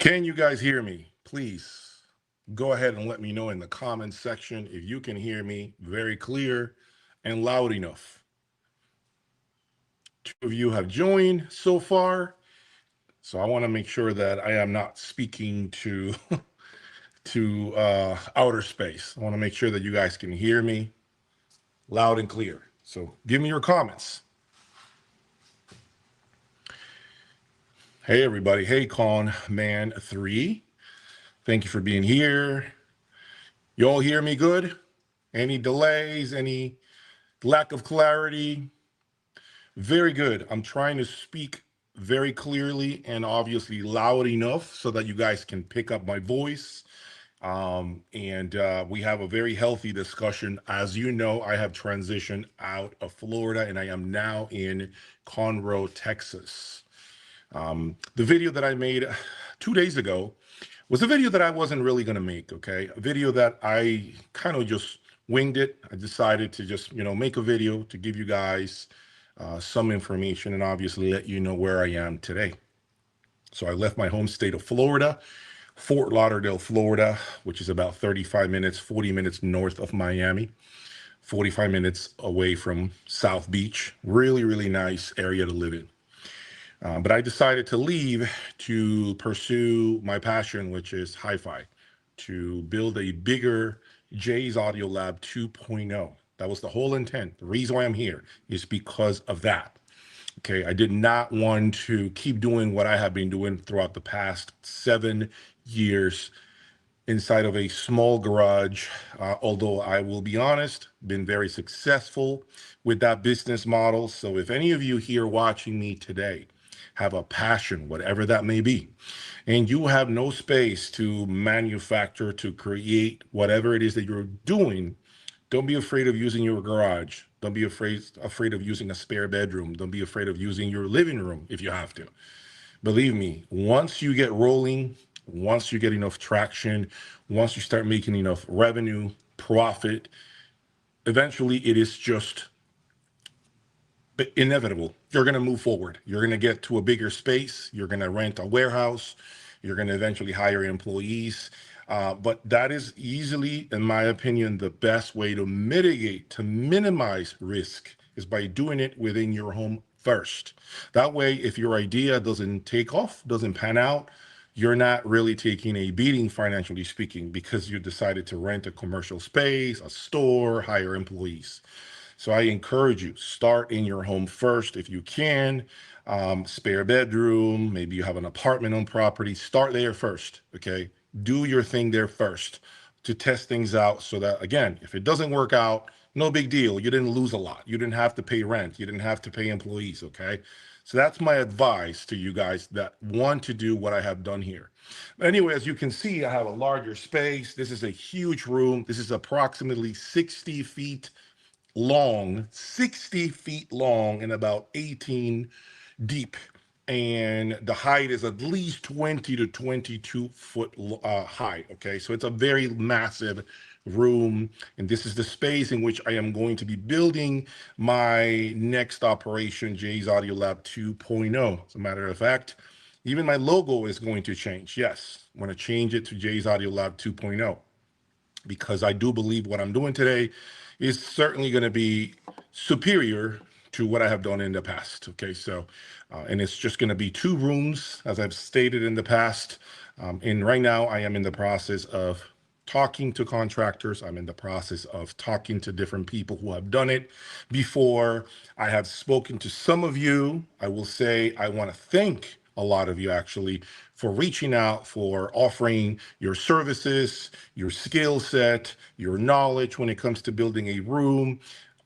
Can you guys hear me? Please go ahead and let me know in the comments section if you can hear me very clear and loud enough. Two of you have joined so far, so I want to make sure that I am not speaking to outer space. I want to make sure that you guys can hear me loud and clear. So give me your comments. Hey everybody. Hey Con Man 3. Thank you for being here. You all hear me good? Any delays? Any lack of clarity? Very good. I'm trying to speak very clearly and obviously loud enough so that you guys can pick up my voice. And we have a very healthy discussion. As you know, I have transitioned out of Florida and I am now in Conroe, Texas. The video that I made 2 days ago was a video that I wasn't really going to make, okay? A video that I kind of just winged it. I decided to just, make a video to give you guys some information and obviously let you know where I am today. So I left my home state of Florida, Fort Lauderdale, Florida, which is about 35 minutes, 40 minutes north of Miami, 45 minutes away from South Beach. Really, really nice area to live in. But I decided to leave to pursue my passion, which is hi-fi, to build a bigger Jay's Audio Lab 2.0. That was the whole intent. The reason why I'm here is because of that. Okay, I did not want to keep doing what I have been doing throughout the past 7 years inside of a small garage, although I will be honest, been very successful with that business model. So if any of you here watching me today have a passion, whatever that may be, and you have no space to manufacture, to create whatever it is that you're doing, don't be afraid of using your garage. Don't be afraid of using a spare bedroom. Don't be afraid of using your living room if you have to. Believe me, once you get rolling, once you get enough traction, once you start making enough revenue, profit, eventually it is just inevitable. You're going to move forward. You're going to get to a bigger space. You're going to rent a warehouse. You're going to eventually hire employees. But that is easily, in my opinion, the best way to mitigate, to minimize risk is by doing it within your home first. That way, if your idea doesn't take off, doesn't pan out, you're not really taking a beating financially speaking because you decided to rent a commercial space, a store, hire employees. So I encourage you, start in your home first if you can. Spare bedroom, maybe you have an apartment on property, start there first, okay? Do your thing there first to test things out so that, again, if it doesn't work out, no big deal. You didn't lose a lot. You didn't have to pay rent. You didn't have to pay employees, okay? So that's my advice to you guys that want to do what I have done here. Anyway, as you can see, I have a larger space. This is a huge room. This is approximately 60 feet long, 60 feet long and about 18 deep. And the height is at least 20 to 22 foot high. Okay, so it's a very massive room. And this is the space in which I am going to be building my next operation, Jay's Audio Lab 2.0. As a matter of fact, even my logo is going to change. Yes, I'm going to change it to Jay's Audio Lab 2.0 because I do believe what I'm doing today is certainly going to be superior to what I have done in the past. Okay, so, and it's just going to be 2 rooms, as I've stated in the past. And right now I am in the process of talking to contractors. I'm in the process of talking to different people who have done it before. I have spoken to some of you. I will say I want to thank a lot of you actually for reaching out, for offering your services, your skill set, your knowledge when it comes to building a room.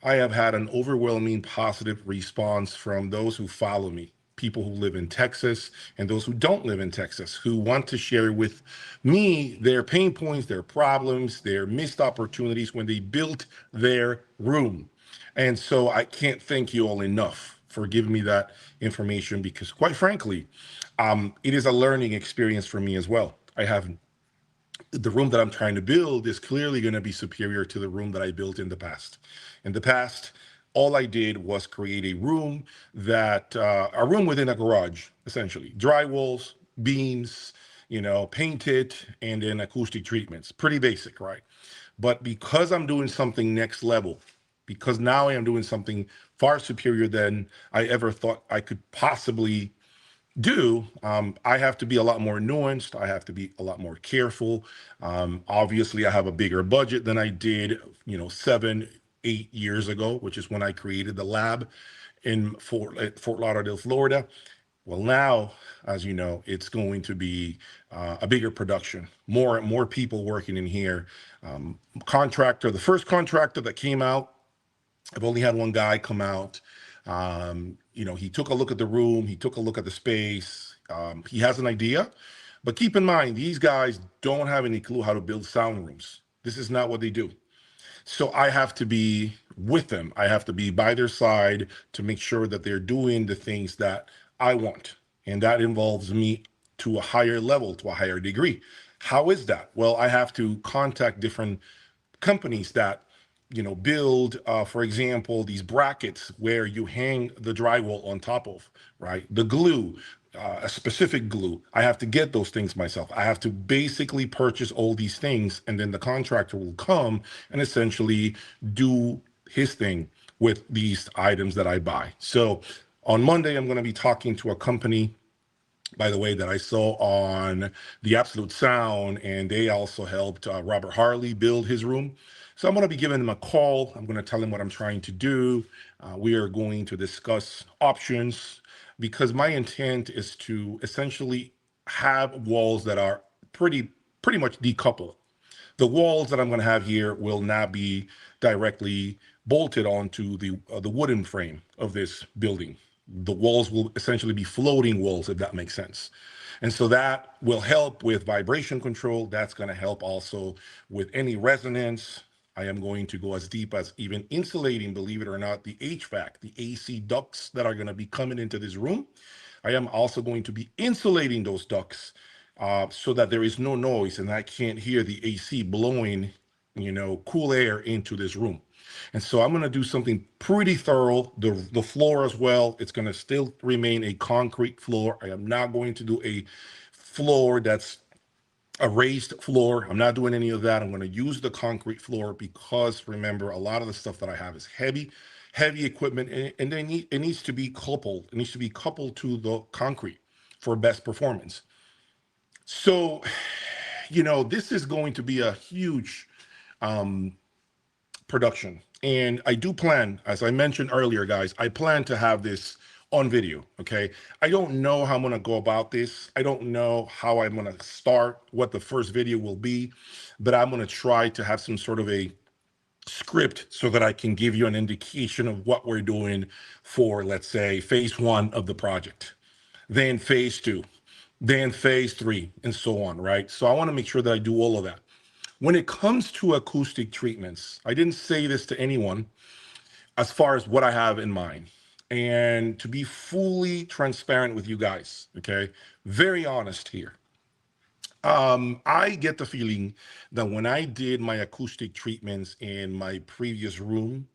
I have had an overwhelming positive response from those who follow me, people who live in Texas and those who don't live in Texas, who want to share with me their pain points, their problems, their missed opportunities when they built their room. And so I can't thank you all enough for giving me that information because quite frankly, it is a learning experience for me as well. I have the room that I'm trying to build is clearly going to be superior to the room that I built in the past. In the past, all I did was create a room that, a room within a garage, essentially. Dry walls, beams, paint it, and then acoustic treatments. Pretty basic, right? But because I'm doing something next level, because now I am doing something far superior than I ever thought I could possibly do, I have to be a lot more nuanced. I have to be a lot more careful. Obviously, I have a bigger budget than I did, 7, 8 years ago, which is when I created the lab in Fort Lauderdale, Florida. Well, now, as you know, it's going to be a bigger production, more people working in here. Contractor, the first contractor that came out, I've only had one guy come out. He took a look at the room, he took a look at the space. He has an idea, but keep in mind, these guys don't have any clue how to build sound rooms. This is not what they do. So I have to be with them. I have to be by their side to make sure that they're doing the things that I want. And that involves me to a higher level, to a higher degree. How is that? Well, I have to contact different companies that build, for example, these brackets where you hang the drywall on top of, right? The glue, a specific glue. I have to get those things myself. I have to basically purchase all these things, and then the contractor will come and essentially do his thing with these items that I buy. So on Monday, I'm going to be talking to a company, by the way, that I saw on the Absolute Sound, and they also helped Robert Harley build his room. So I'm going to be giving him a call. I'm going to tell him what I'm trying to do. We are going to discuss options, because my intent is to essentially have walls that are pretty much decoupled. The walls that I'm going to have here will not be directly bolted onto the wooden frame of this building. The walls will essentially be floating walls, if that makes sense. And so that will help with vibration control. That's going to help also with any resonance. I am going to go as deep as even insulating, believe it or not, the HVAC, the AC ducts that are going to be coming into this room. I am also going to be insulating those ducts so that there is no noise and I can't hear the AC blowing, cool air into this room. And so I'm going to do something pretty thorough. The floor as well, it's going to still remain a concrete floor. I am not going to do a floor that's a raised floor. I'm not doing any of that. I'm going to use the concrete floor because, remember, a lot of the stuff that I have is heavy equipment, and it needs to be coupled. It needs to be coupled to the concrete for best performance. So, this is going to be a huge production. And I do plan, as I mentioned earlier, guys, I plan to have this on video, okay? I don't know how I'm gonna go about this. I don't know how I'm gonna start, what the first video will be, but I'm gonna try to have some sort of a script so that I can give you an indication of what we're doing for, let's say, phase 1 of the project, then phase 2, then phase 3, and so on, right? So I wanna make sure that I do all of that. When it comes to acoustic treatments, I didn't say this to anyone as far as what I have in mind. And to be fully transparent with you guys, okay, very honest here. I get the feeling that when I did my acoustic treatments in my previous room,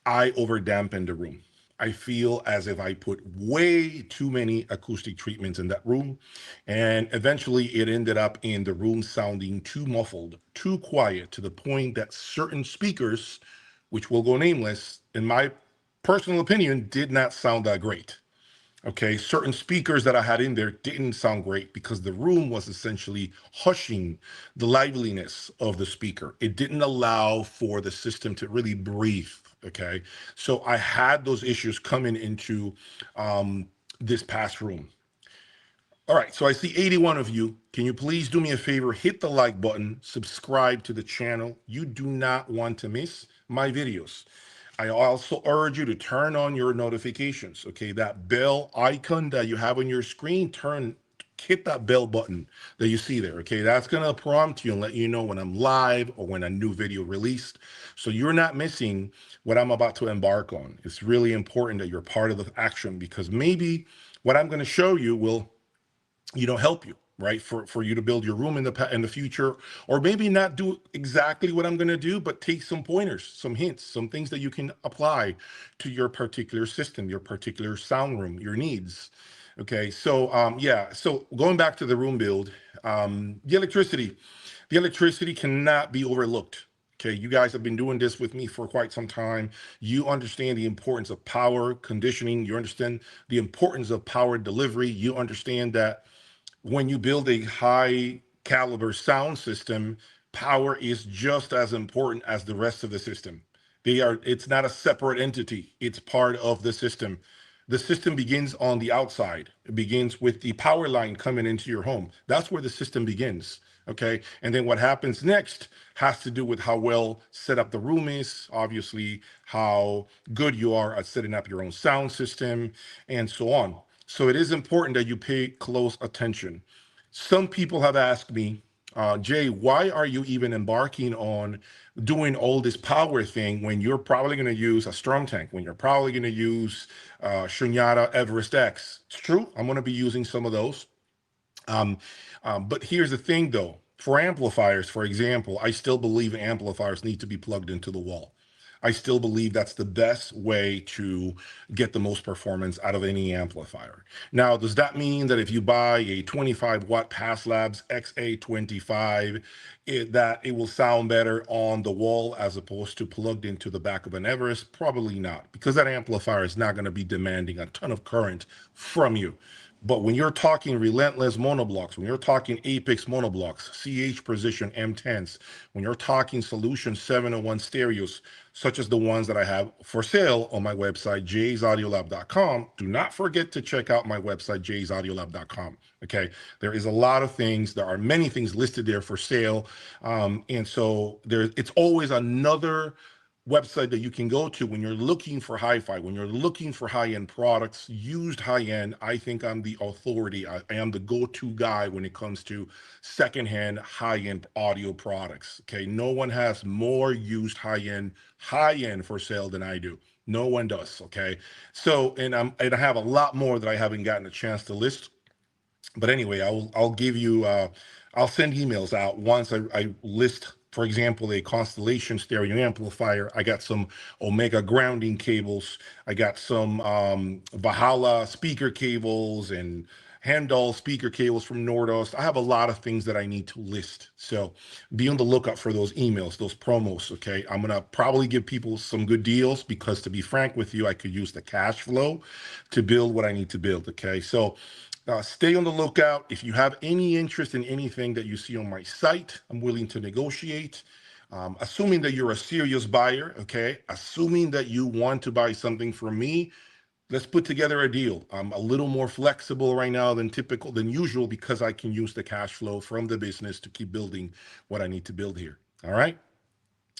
I over dampened the room. I feel as if I put way too many acoustic treatments in that room. And eventually it ended up in the room sounding too muffled, too quiet, to the point that certain speakers, which will go nameless, in my personal opinion, did not sound that great. Okay, certain speakers that I had in there didn't sound great because the room was essentially hushing the liveliness of the speaker. It didn't allow for the system to really breathe. Okay, so I had those issues coming into this past room. All right, so I see 81 of you. Can you please do me a favor? Hit the like button, subscribe to the channel. You do not want to miss my videos. I also urge you to turn on your notifications, okay? That bell icon that you have on your screen, hit that bell button that you see there, okay? That's gonna prompt you and let you know when I'm live or when a new video released. So you're not missing what I'm about to embark on. It's really important that you're part of the action, because maybe what I'm gonna show you will help you, right, for you to build your room in the future, or maybe not do exactly what I'm going to do, but take some pointers, some hints, some things that you can apply to your particular system, your particular sound room, your needs. Okay, so yeah, so going back to the room build, The electricity. The electricity cannot be overlooked. Okay, you guys have been doing this with me for quite some time. You understand the importance of power conditioning. You understand the importance of power delivery. You understand that when you build a high caliber sound system, power is just as important as the rest of the system. It's not a separate entity, it's part of the system. The system begins on the outside. It begins with the power line coming into your home. That's where the system begins. Okay. And then what happens next has to do with how well set up the room is, obviously, how good you are at setting up your own sound system, and so on. So it is important that you pay close attention. Some people have asked me, Jay, why are you even embarking on doing all this power thing when you're probably going to use a Strom tank, when you're probably going to use Shunyata Everest X? It's true. I'm going to be using some of those. Um, but here's the thing, though. For amplifiers, for example, I still believe amplifiers need to be plugged into the wall. I still believe that's the best way to get the most performance out of any amplifier. Now, does that mean that if you buy a 25 watt Pass Labs XA25, that it will sound better on the wall as opposed to plugged into the back of an Everest? Probably not, because that amplifier is not going to be demanding a ton of current from you. But when you're talking relentless monoblocks, when you're talking Apex monoblocks, CH Precision M10s, when you're talking Solution 701 stereos, such as the ones that I have for sale on my website, jaysaudiolab.com, do not forget to check out my website, jaysaudiolab.com. Okay, there is a lot of things. There are many things listed there for sale. And so it's always another website that you can go to when you're looking for hi-fi, when you're looking for high-end products, used high-end. I think I'm the authority. I am the go-to guy when it comes to secondhand high-end audio products. Okay, no one has more used high-end for sale than I do. No one does. Okay, so and I have a lot more that I haven't gotten a chance to list. But anyway, I'll give you I'll send emails out once I list, for example, a Constellation stereo amplifier. I got some Omega grounding cables. I got some Valhalla speaker cables and Handel speaker cables from Nordost. I have a lot of things that I need to list. So be on the lookout for those emails, those promos. Okay. I'm going to probably give people some good deals because, to be frank with you, I could use the cash flow to build what I need to build. Okay. So stay on the lookout. If you have any interest in anything that you see on my site, I'm willing to negotiate. Assuming that you're a serious buyer, okay? Assuming that you want to buy something from me, let's put together a deal. I'm a little more flexible right now than usual because I can use the cash flow from the business to keep building what I need to build here. All right.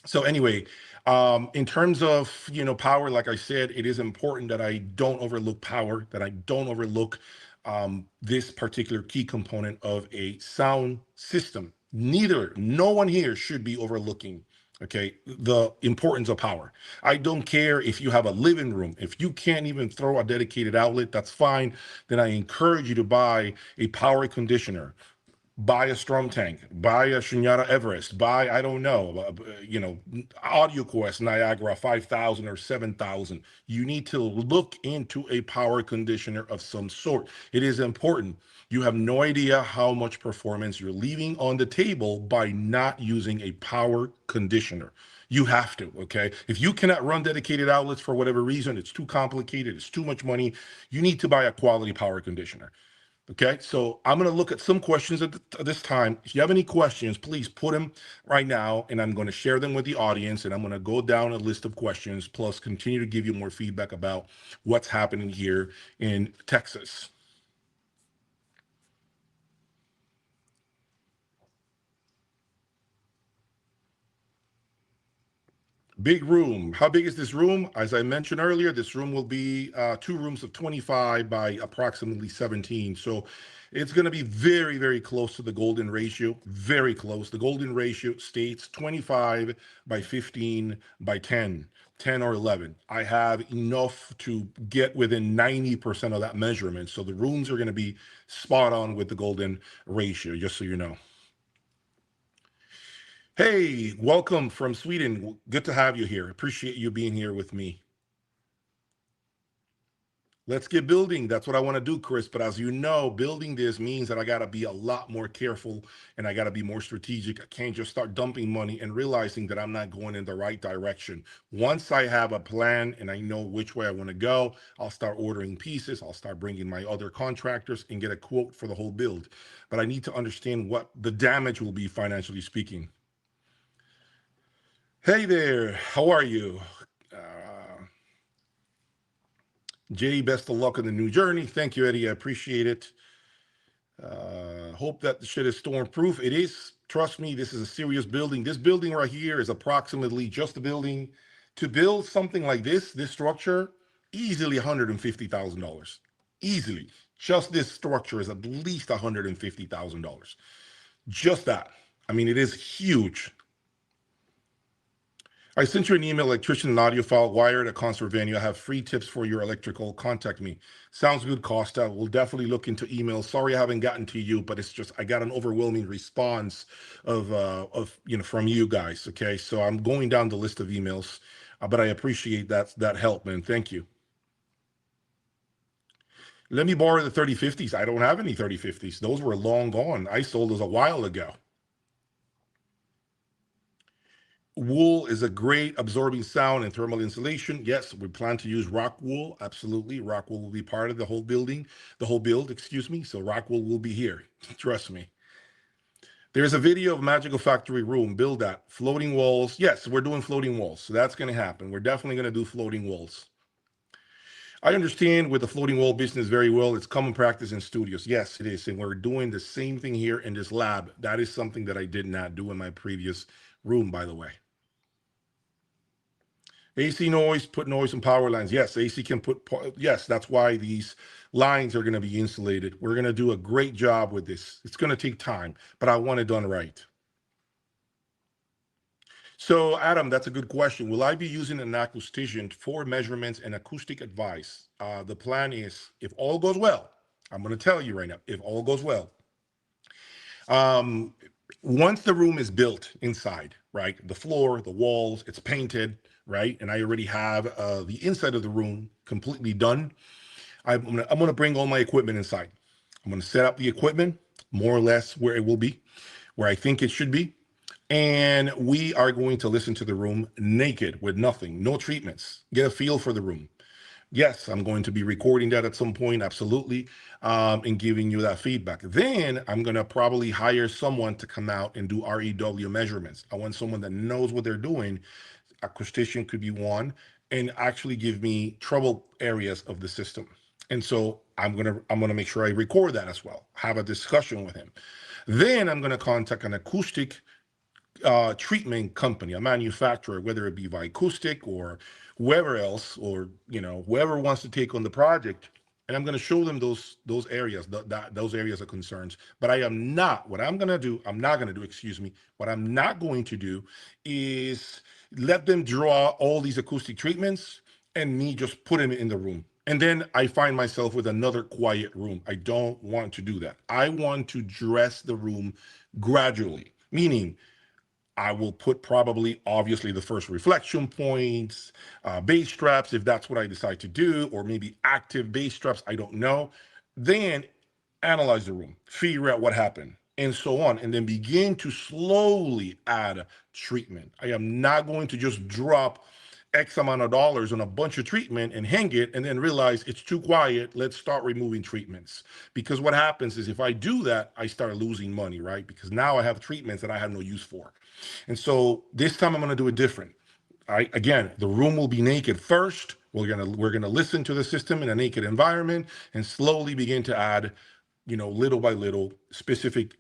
So anyway, in terms of power, like I said, it is important that I don't overlook power, that I don't overlook this particular key component of a sound system. No one here should be overlooking, okay, the importance of power. I don't care if you have a living room. If you can't even throw a dedicated outlet, that's fine. Then I encourage you to buy a power conditioner, buy a Strom tank, buy a Shunyata Everest, buy, I don't know, Audio Quest Niagara 5,000 or 7,000. You need to look into a power conditioner of some sort. It is important. You have no idea how much performance you're leaving on the table by not using a power conditioner. You have to, okay? If you cannot run dedicated outlets for whatever reason, it's too complicated, it's too much money, you need to buy a quality power conditioner. Okay, so I'm going to look at some questions at this time. If you have any questions, please put them right now, and I'm going to share them with the audience, and I'm going to go down a list of questions, plus continue to give you more feedback about what's happening here in Texas. Big room. How big is this room? As I mentioned earlier, this room will be 2 rooms of 25 by approximately 17. So it's going to be very, very close to the golden ratio. Very close. The golden ratio states 25 by 15 by 10, 10 or 11. I have enough to get within 90% of that measurement. So the rooms are going to be spot on with the golden ratio, just so you know. Hey, welcome from Sweden. Good to have you here. Appreciate you being here with me. Let's get building. That's what I want to do, Chris. But as you know, building this means that I got to be a lot more careful and I got to be more strategic. I can't just start dumping money and realizing that I'm not going in the right direction. Once I have a plan and I know which way I want to go, I'll start ordering pieces. I'll start bringing my other contractors and get a quote for the whole build. But I need to understand what the damage will be financially speaking. Hey there, how are you? Uh, Jay, best of luck in the new journey. Thank you, Eddie. I appreciate it. Hope that the shit is storm proof. It is. Trust me, this is a serious building. This building right here is approximately just a building. To build something like this structure, easily $150,000. Easily. Just this structure is at least $150,000. Just that. I mean, it is huge. I sent you an email, electrician and audiophile wired at concert venue. I have free tips for your electrical. Contact me. Sounds good, Costa. We'll definitely look into emails. Sorry I haven't gotten to you, but it's just I got an overwhelming response of from you guys. Okay, so I'm going down the list of emails, but I appreciate that help, man. Thank you. Let me borrow the 3050s. I don't have any 3050s. Those were long gone. I sold those a while ago. Wool is a great absorbing sound and thermal insulation. Yes, we plan to use rock wool. Absolutely. Rock wool will be part of the whole building, the whole build, excuse me. So rock wool will be here. Trust me. There's a video of Magical Factory Room. Build that. Floating walls. Yes, we're doing floating walls. So that's going to happen. We're definitely going to do floating walls. I understand with the floating wall business very well. It's common practice in studios. Yes, it is. And we're doing the same thing here in this lab. That is something that I did not do in my previous room, by the way. AC noise, put noise in power lines. Yes, AC can put, yes, that's why these lines are going to be insulated. We're going to do a great job with this. It's going to take time, but I want it done right. So, Adam, that's a good question. Will I be using an acoustician for measurements and acoustic advice? The plan is, if all goes well, I'm going to tell you right now, if all goes well, once the room is built inside, right, the floor, the walls, it's painted, right, and I already have the inside of the room completely done, I'm gonna bring all my equipment inside. I'm gonna set up the equipment more or less where it will be, where I think it should be, and we are going to listen to the room naked with nothing, no treatments, get a feel for the room. Yes, I'm going to be recording that at some point, absolutely, and giving you that feedback. Then I'm going to probably hire someone to come out and do REW measurements. I want someone that knows what they're doing. Acoustician could be one, and actually give me trouble areas of the system. And so I'm gonna make sure I record that as well. Have a discussion with him. Then I'm gonna contact an acoustic treatment company, a manufacturer, whether it be Acoustic or whoever else, or whoever wants to take on the project, and I'm going to show them those areas, those areas of concerns. But I am not. What I'm going to do, I'm not going to do. Excuse me. What I'm not going to do is let them draw all these acoustic treatments and me just put them in the room. And then I find myself with another quiet room. I don't want to do that. I want to dress the room gradually, meaning I will put probably, obviously, the first reflection points, bass straps, if that's what I decide to do, or maybe active bass straps, I don't know. Then analyze the room, figure out what happened, and so on, and then begin to slowly add treatment. I am not going to just drop X amount of dollars on a bunch of treatment and hang it and then realize it's too quiet. Let's start removing treatments. Because what happens is if I do that, I start losing money, right? Because now I have treatments that I have no use for. And so this time I'm going to do it different. Again, the room will be naked first. We're gonna listen to the system in a naked environment and slowly begin to add, little by little, specific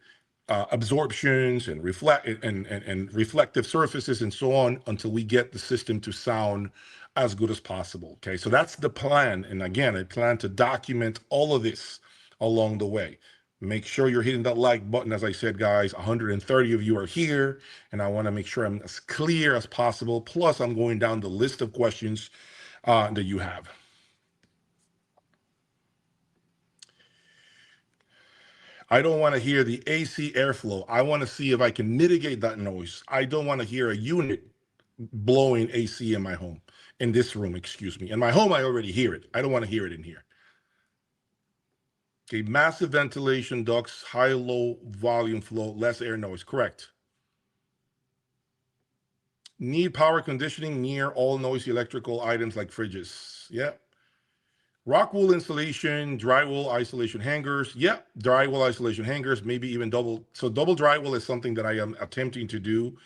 absorptions and reflective surfaces and so on until we get the system to sound as good as possible. Okay, so that's the plan. And again, I plan to document all of this along the way. Make sure you're hitting that like button. As I said, guys, 130 of you are here, and I want to make sure I'm as clear as possible. Plus, I'm going down the list of questions that you have. I don't want to hear the AC airflow. I want to see if I can mitigate that noise. I don't want to hear a unit blowing AC in my home, in this room, excuse me. In my home, I already hear it. I don't want to hear it in here. Okay, massive ventilation ducts, high low volume flow, less air noise. Correct. Need power conditioning near all noisy electrical items like fridges. Yeah. Rock wool insulation, drywall isolation hangers. Yeah, drywall isolation hangers, maybe even double. So double drywall is something that I am attempting to do,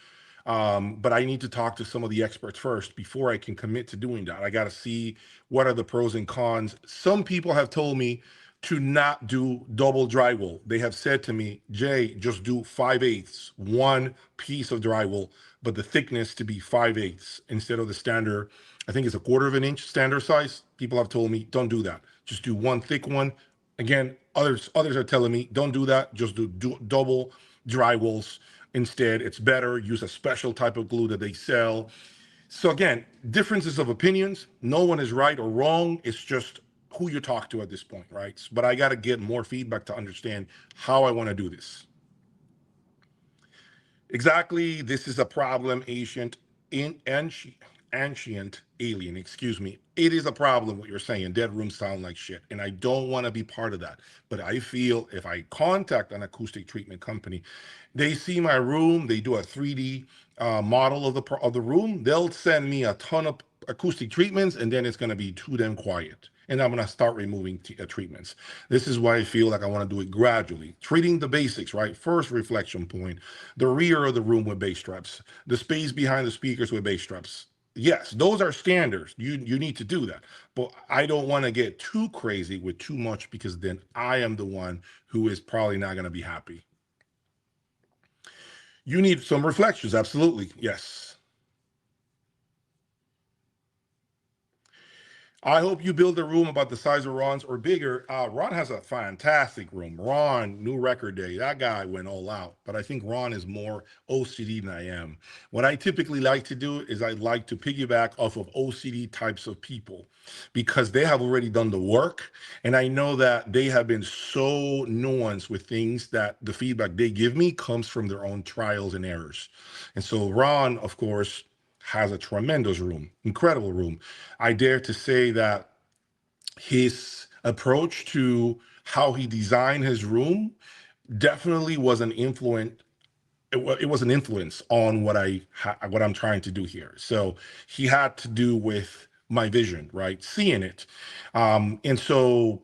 but I need to talk to some of the experts first before I can commit to doing that. I got to see what are the pros and cons. Some people have told me to not do double drywall. They have said to me, Jay, just do 5/8, one piece of drywall, but the thickness to be 5/8 instead of the standard. I think it's a quarter of an inch standard size. People have told me, don't do that. Just do one thick one. Again, others are telling me, don't do that. Just do double drywalls. Instead, it's better. Use a special type of glue that they sell. So again, differences of opinions. No one is right or wrong. It's just who you talk to at this point, right? But I got to get more feedback to understand how I want to do this. Exactly. This is a problem, ancient alien, excuse me. It is a problem what you're saying. Dead rooms sound like shit. And I don't want to be part of that. But I feel if I contact an acoustic treatment company, they see my room, they do a 3D model of the room, they'll send me a ton of acoustic treatments, and then it's going to be too damn quiet. And I'm going to start removing treatments. This is why I feel like I want to do it gradually. Treating the basics, right? First reflection point, the rear of the room with bass straps, the space behind the speakers with bass straps. Yes, those are standards. You need to do that. But I don't want to get too crazy with too much because then I am the one who is probably not going to be happy. You need some reflections. Absolutely. Yes. I hope you build a room about the size of Ron's or bigger. Ron has a fantastic room. Ron, new record day. That guy went all out. But I think Ron is more OCD than I am. What I typically like to do is I like to piggyback off of OCD types of people because they have already done the work. And I know that they have been so nuanced with things that the feedback they give me comes from their own trials and errors. And so Ron, of course, has a tremendous room, incredible room. I dare to say that his approach to how he designed his room definitely was an influence. It was an influence on what I'm trying to do here. So he had to do with my vision, right? Seeing it, and so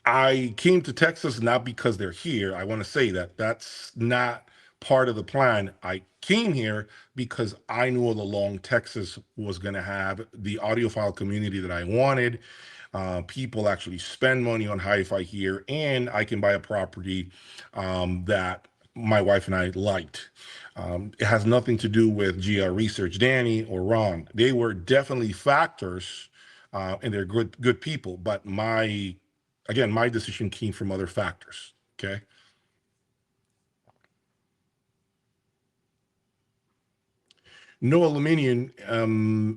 I came to Texas not because they're here. I want to say that that's not part of the plan. I came here because I knew all along Texas was going to have the audiophile community that I wanted. People actually spend money on hi-fi here, and I can buy a property that my wife and I liked. It has nothing to do with GR Research, Danny or Ron. They were definitely factors, and they're good people. But my decision came from other factors. Okay. No aluminum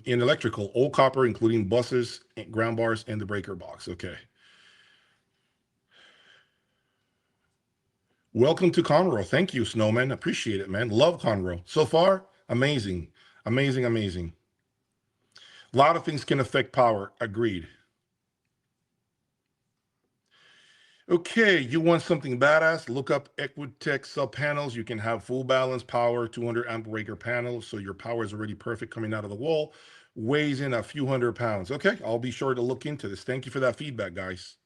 in electrical, all copper, including buses, ground bars, and the breaker box. Okay. Welcome to Conroe. Thank you, Snowman. Appreciate it, man. Love Conroe. So far, amazing. Amazing, amazing. A lot of things can affect power. Agreed. Okay, you want something badass? Look up Equitech sub panels. You can have full balance power, 200 amp breaker panels, so your power is already perfect coming out of the wall. Weighs in a few hundred pounds. Okay, I'll be sure to look into this. Thank you for that feedback, guys.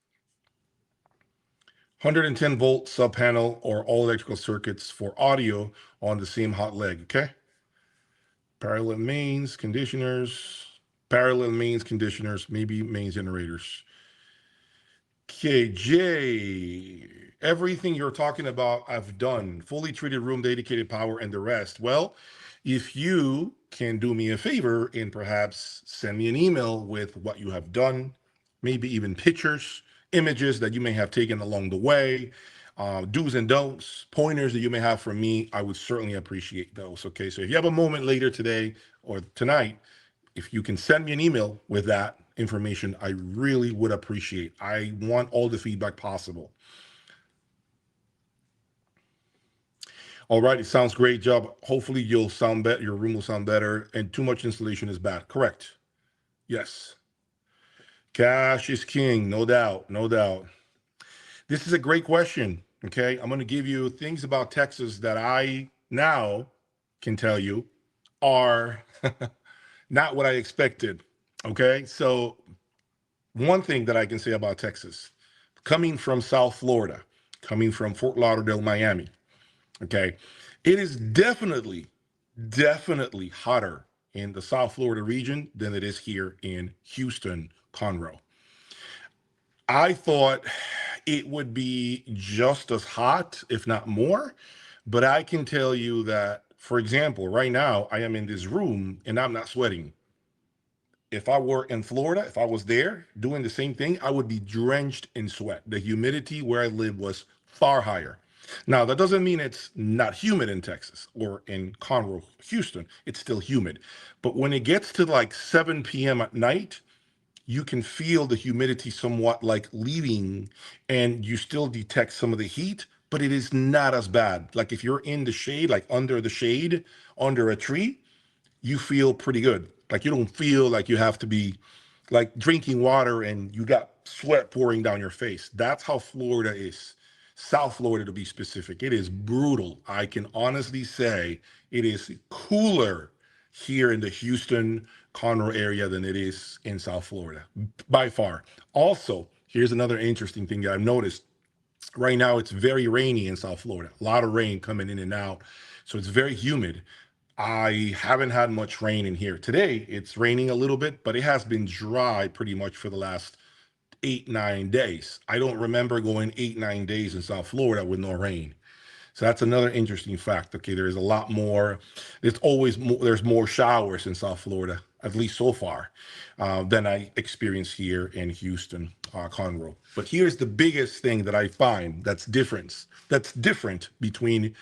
110-volt sub panel or all electrical circuits for audio on the same hot leg. Okay. Parallel mains, conditioners, parallel mains, conditioners, maybe mains generators. KJ, everything you're talking about, I've done. Fully treated room, dedicated power, and the rest. Well, if you can do me a favor and perhaps send me an email with what you have done, maybe even pictures, images that you may have taken along the way, do's and don'ts, pointers that you may have from me, I would certainly appreciate those. Okay, so if you have a moment later today or tonight, if you can send me an email with that information, I really would appreciate. I want all the feedback possible. All right, it sounds great job. Hopefully you'll sound better, your room will sound better, and too much insulation is bad. Correct. Yes. Cash is king, no doubt, no doubt. This is a great question. Okay. I'm going to give you things about Texas that I now can tell you are not what I expected. Okay. So, one thing that I can say about Texas, coming from South Florida, coming from Fort Lauderdale, Miami, okay, it is definitely hotter in the South Florida region than it is here in Houston, Conroe. I thought it would be just as hot, if not more. But I can tell you that, for example, right now I am in this room and I'm not sweating. If I were in Florida, if I was there doing the same thing, I would be drenched in sweat. The humidity where I live was far higher. Now, that doesn't mean it's not humid in Texas or in Conroe, Houston. It's still humid. But when it gets to like 7 p.m. at night, you can feel the humidity somewhat like leaving, and you still detect some of the heat, but it is not as bad. Like if you're in the shade, like under the shade, under a tree, you feel pretty good. Like you don't feel like you have to be like drinking water and you got sweat pouring down your face. That's how Florida is. South Florida, to be specific. It is brutal. I can honestly say it is cooler here in the Houston, Conroe area than it is in South Florida by far. Also, here's another interesting thing that I've noticed. Right now, it's very rainy in South Florida. A lot of rain coming in and out. So it's very humid. I haven't had much rain in here. Today, it's raining a little bit, but it has been dry pretty much for the last 8, 9 days. I don't remember going 8, 9 days in South Florida with no rain. So that's another interesting fact. Okay, there is a lot more. There's always more. There's more showers in South Florida, at least so far, than I experienced here in Houston, Conroe. But here's the biggest thing that I find that's difference. That's different between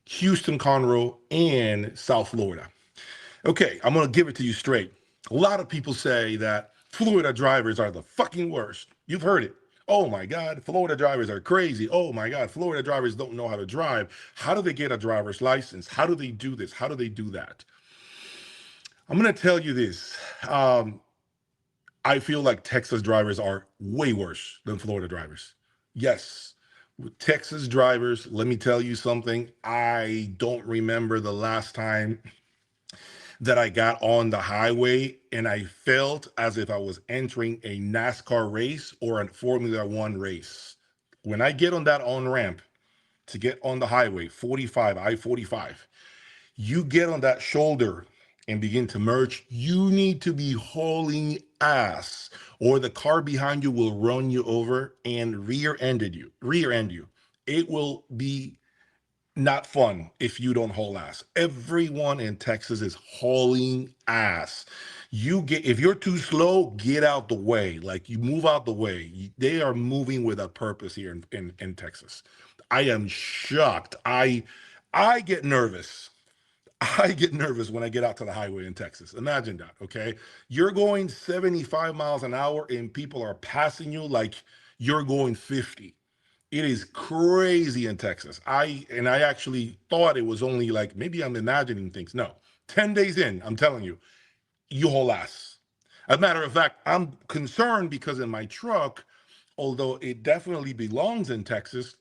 Houston, Conroe, and South Florida. Okay, I'm gonna give it to you straight. A lot of people say that Florida drivers are the fucking worst. You've heard it. Oh my God, Florida drivers are crazy. Oh my God, Florida drivers don't know how to drive. How do they get a driver's license? How do they do this? How do they do that? I'm gonna tell you this. Um, I feel like Texas drivers are way worse than Florida drivers. Yes, with Texas drivers, let me tell you something. I don't remember the last time that I got on the highway and I felt as if I was entering a NASCAR race or a Formula One race. When I get on that on ramp to get on the highway, 45, I 45, you get on that shoulder and begin to merge, you need to be hauling ass, or the car behind you will run you over and rear end you. It will be not fun if you don't haul ass. Everyone in Texas is hauling ass. You get if you're too slow, get out the way. Like you move out the way. They are moving with a purpose here in Texas. I am shocked. I get nervous. I get nervous when I get out to the highway in Texas. Imagine that, okay? You're going 75 miles an hour and people are passing you like you're going 50. It is crazy in Texas. I actually thought it was only like maybe I'm imagining things. No, 10 days in, I'm telling you, you haul ass. As a matter of fact, I'm concerned because in my truck, although it definitely belongs in Texas,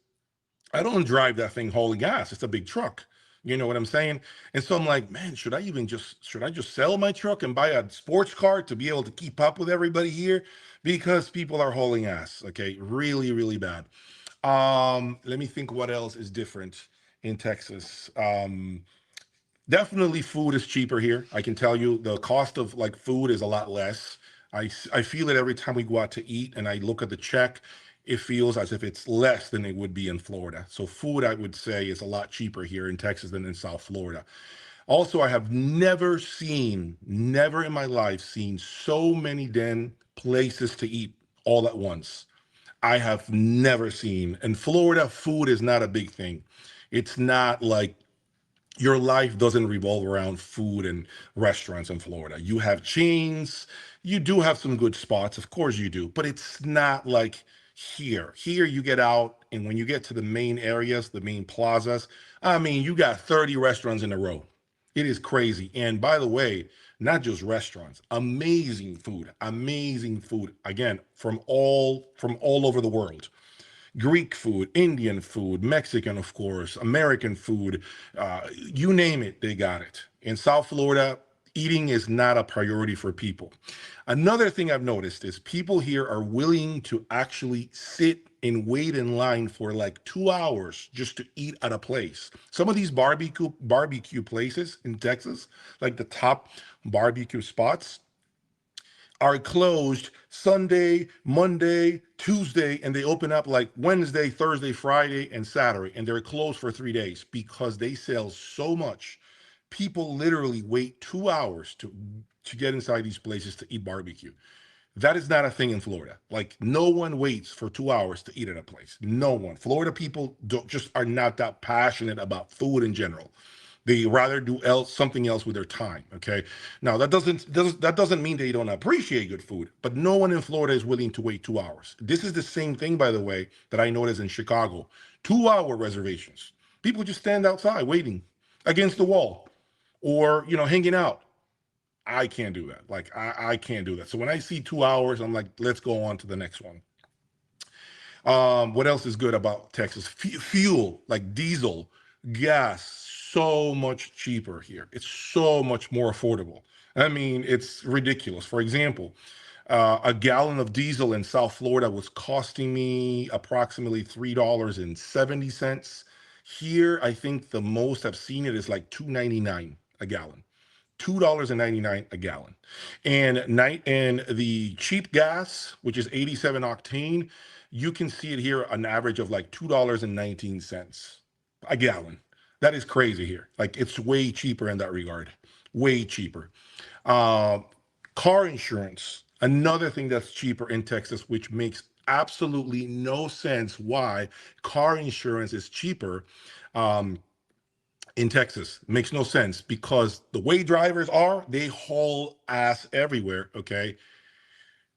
I don't drive that thing hauling gas. It's a big truck. You know what I'm saying? And so I'm like, man, should I just sell my truck and buy a sports car to be able to keep up with everybody here? Because people are hauling ass. Okay, really, really bad. Let me think what else is different in Texas. Definitely food is cheaper here. I can tell you the cost of like food is a lot less. I feel it every time we go out to eat and I look at the check, it feels as if it's less than it would be in Florida. So food, I would say, is a lot cheaper here in Texas than in South Florida. Also, I have never in my life seen so many den places to eat all at once. I have never seen. In Florida, food is not a big thing. It's not like your life doesn't revolve around food and restaurants in Florida. You have chains, you do have some good spots, of course you do, but it's not like here. Here you get out, and when you get to the main areas, the main plazas, I mean, you got 30 restaurants in a row. It is crazy. And by the way, not just restaurants, amazing food, amazing food. Again, from all over the world. Greek food, Indian food, Mexican, of course, American food, you name it, they got it. In South Florida, eating is not a priority for people. Another thing I've noticed is people here are willing to actually sit and wait in line for like 2 hours just to eat at a place. Some of these barbecue places in Texas, like the top barbecue spots, are closed Sunday, Monday, Tuesday, and they open up like Wednesday, Thursday, Friday, and Saturday, and they're closed for 3 days because they sell so much. People literally wait 2 hours to get inside these places to eat barbecue. That is not a thing in Florida. Like no one waits for 2 hours to eat at a place. No one. Florida people don't just are not that passionate about food in general. They rather do something else with their time. Okay. Now that doesn't mean they don't appreciate good food, but no one in Florida is willing to wait 2 hours. This is the same thing, by the way, that I noticed in Chicago. 2 hour reservations. People just stand outside waiting against the wall, or hanging out. I can't do that. Like I can't do that. So when I see 2 hours, I'm like, let's go on to the next one. What else is good about Texas? Fuel, like diesel, gas, so much cheaper here. It's so much more affordable. I mean, it's ridiculous. For example, a gallon of diesel in South Florida was costing me approximately $3.70. Here, I think the most I've seen it is like $2.99 a gallon. $2.99 a gallon. And the cheap gas, which is 87 octane, you can see it here an average of like $2.19 a gallon. That is crazy here. Like it's way cheaper in that regard. Way cheaper. Uh, Car insurance, another thing that's cheaper in Texas, which makes absolutely no sense why car insurance is cheaper. Um, in Texas. Makes no sense because the way drivers are, they haul ass everywhere, okay?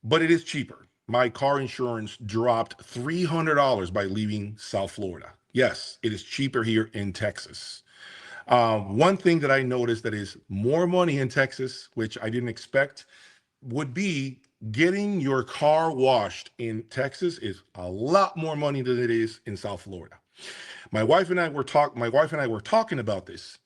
But it is cheaper. My car insurance dropped $300 by leaving South Florida. Yes, it is cheaper here in Texas. One thing that I noticed that is more money in Texas, which I didn't expect, would be getting your car washed in Texas is a lot more money than it is in South Florida. My wife and I were talking about this.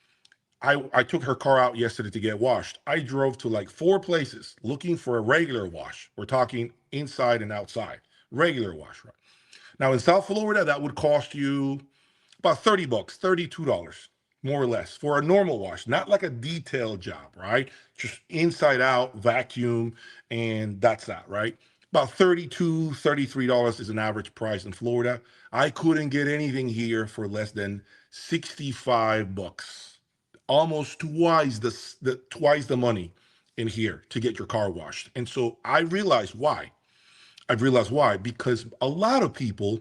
I took her car out yesterday to get washed. I drove to like four places looking for a regular wash. We're talking inside and outside, regular wash, right? Now in South Florida, that would cost you about 30 bucks, $32, more or less, for a normal wash, not like a detailed job, right? Just inside out, vacuum, and that's that, right? About $33 is an average price in Florida. I couldn't get anything here for less than 65 bucks. Almost twice the money in here to get your car washed. And so I realized why. I've realized why because a lot of people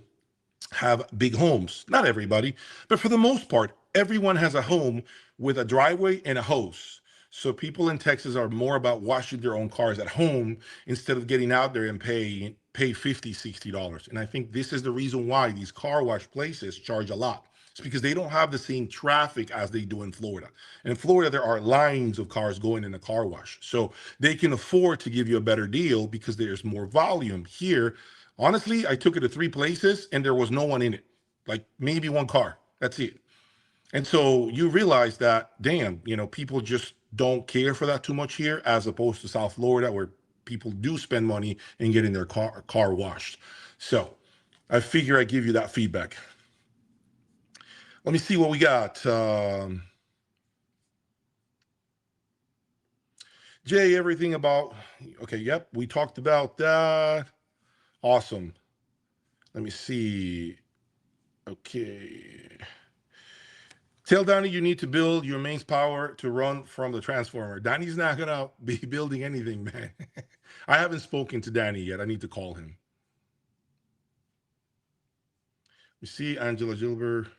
have big homes. Not everybody, but for the most part, everyone has a home with a driveway and a hose. So people in Texas are more about washing their own cars at home instead of getting out there and pay 50, $60. And I think this is the reason why these car wash places charge a lot. It's because they don't have the same traffic as they do in Florida. In Florida, there are lines of cars going in a car wash. So they can afford to give you a better deal because there's more volume. Here, honestly, I took it to three places and there was no one in it. Like maybe one car. That's it. And so you realize that, damn, people just don't care for that too much here, as opposed to South Florida, where people do spend money in getting their car washed. So I figure I give you that feedback. Let me see what we got. Jay, everything about, okay, yep, we talked about that. Awesome. Let me see. Okay. Tell Donnie you need to build your mains power to run from the transformer. Donnie's not going to be building anything, man. I haven't spoken to Danny yet. I need to call him. You see Angela Gilbert.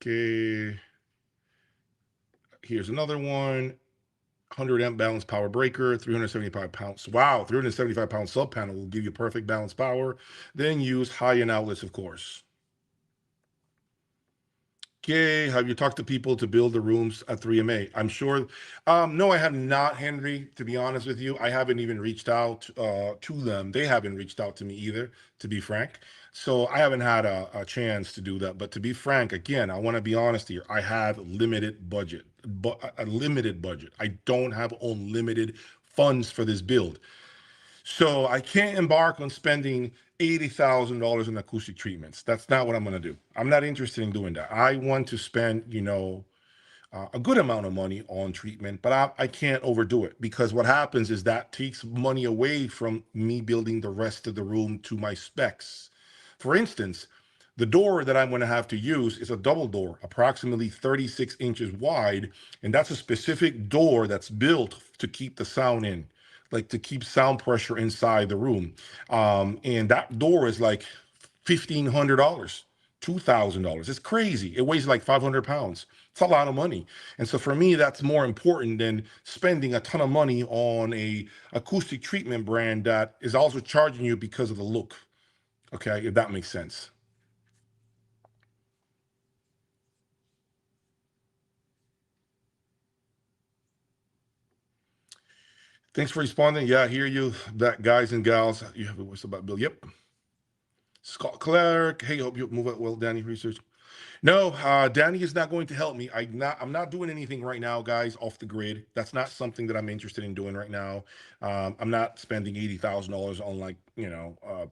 Okay. Here's another one. 100 amp balance power breaker, 375 pounds. Wow, 375 pound sub panel will give you perfect balance power. Then use high end outlets, of course. Okay, have you talked to people to build the rooms at 3MA? I'm sure. No, I have not, Henry. To be honest with you, I haven't even reached out to them. They haven't reached out to me either, to be frank. So I haven't had a chance to do that. But to be frank, again, I want to be honest here. I have limited budget, but a limited budget. I don't have unlimited funds for this build. So I can't embark on spending $80,000 on acoustic treatments. That's not what I'm going to do. I'm not interested in doing that. I want to spend, a good amount of money on treatment, but I can't overdo it because what happens is that takes money away from me building the rest of the room to my specs. For instance, the door that I'm going to have to use is a double door, approximately 36 inches wide, and that's a specific door that's built to keep the sound in, like to keep sound pressure inside the room. And that door is like $1,500, $2,000. It's crazy. It weighs like 500 pounds. It's a lot of money. And so for me, that's more important than spending a ton of money on a acoustic treatment brand that is also charging you because of the look. Okay, if that makes sense. Thanks for responding. Yeah, I hear you, that guys and gals. You have a voice about Bill. Yep. Scott Clark. Hey, hope you move it well, Danny. Research. No, Danny is not going to help me. I'm not doing anything right now, guys, off the grid. That's not something that I'm interested in doing right now. I'm not spending $80,000 on like,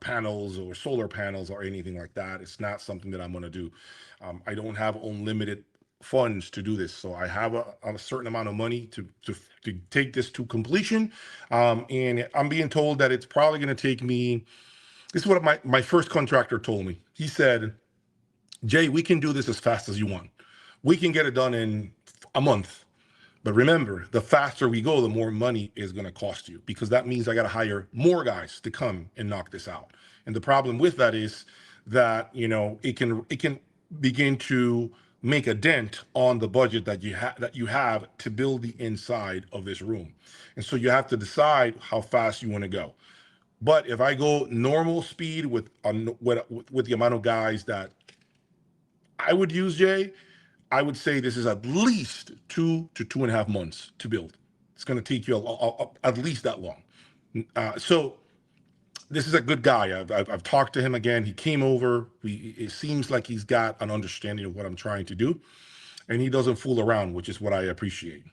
panels or solar panels or anything like that. It's not something that I'm going to do. I don't have unlimited funds to do this. So I have a certain amount of money to take this to completion. And I'm being told that it's probably going to take me, this is what my first contractor told me. He said, Jay, we can do this as fast as you want. We can get it done in a month. But remember, the faster we go, the more money is going to cost you because that means I got to hire more guys to come and knock this out. And the problem with that is that, it can begin to make a dent on the budget that you have to build the inside of this room. And so you have to decide how fast you want to go. But if I go normal speed with the amount of guys that I would use, Jay, I would say this is at least 2 to 2.5 months to build. It's going to take you at least that long. So this is a good guy. I've talked to him again. He came over. It seems like he's got an understanding of what I'm trying to do, and he doesn't fool around, which is what I appreciate.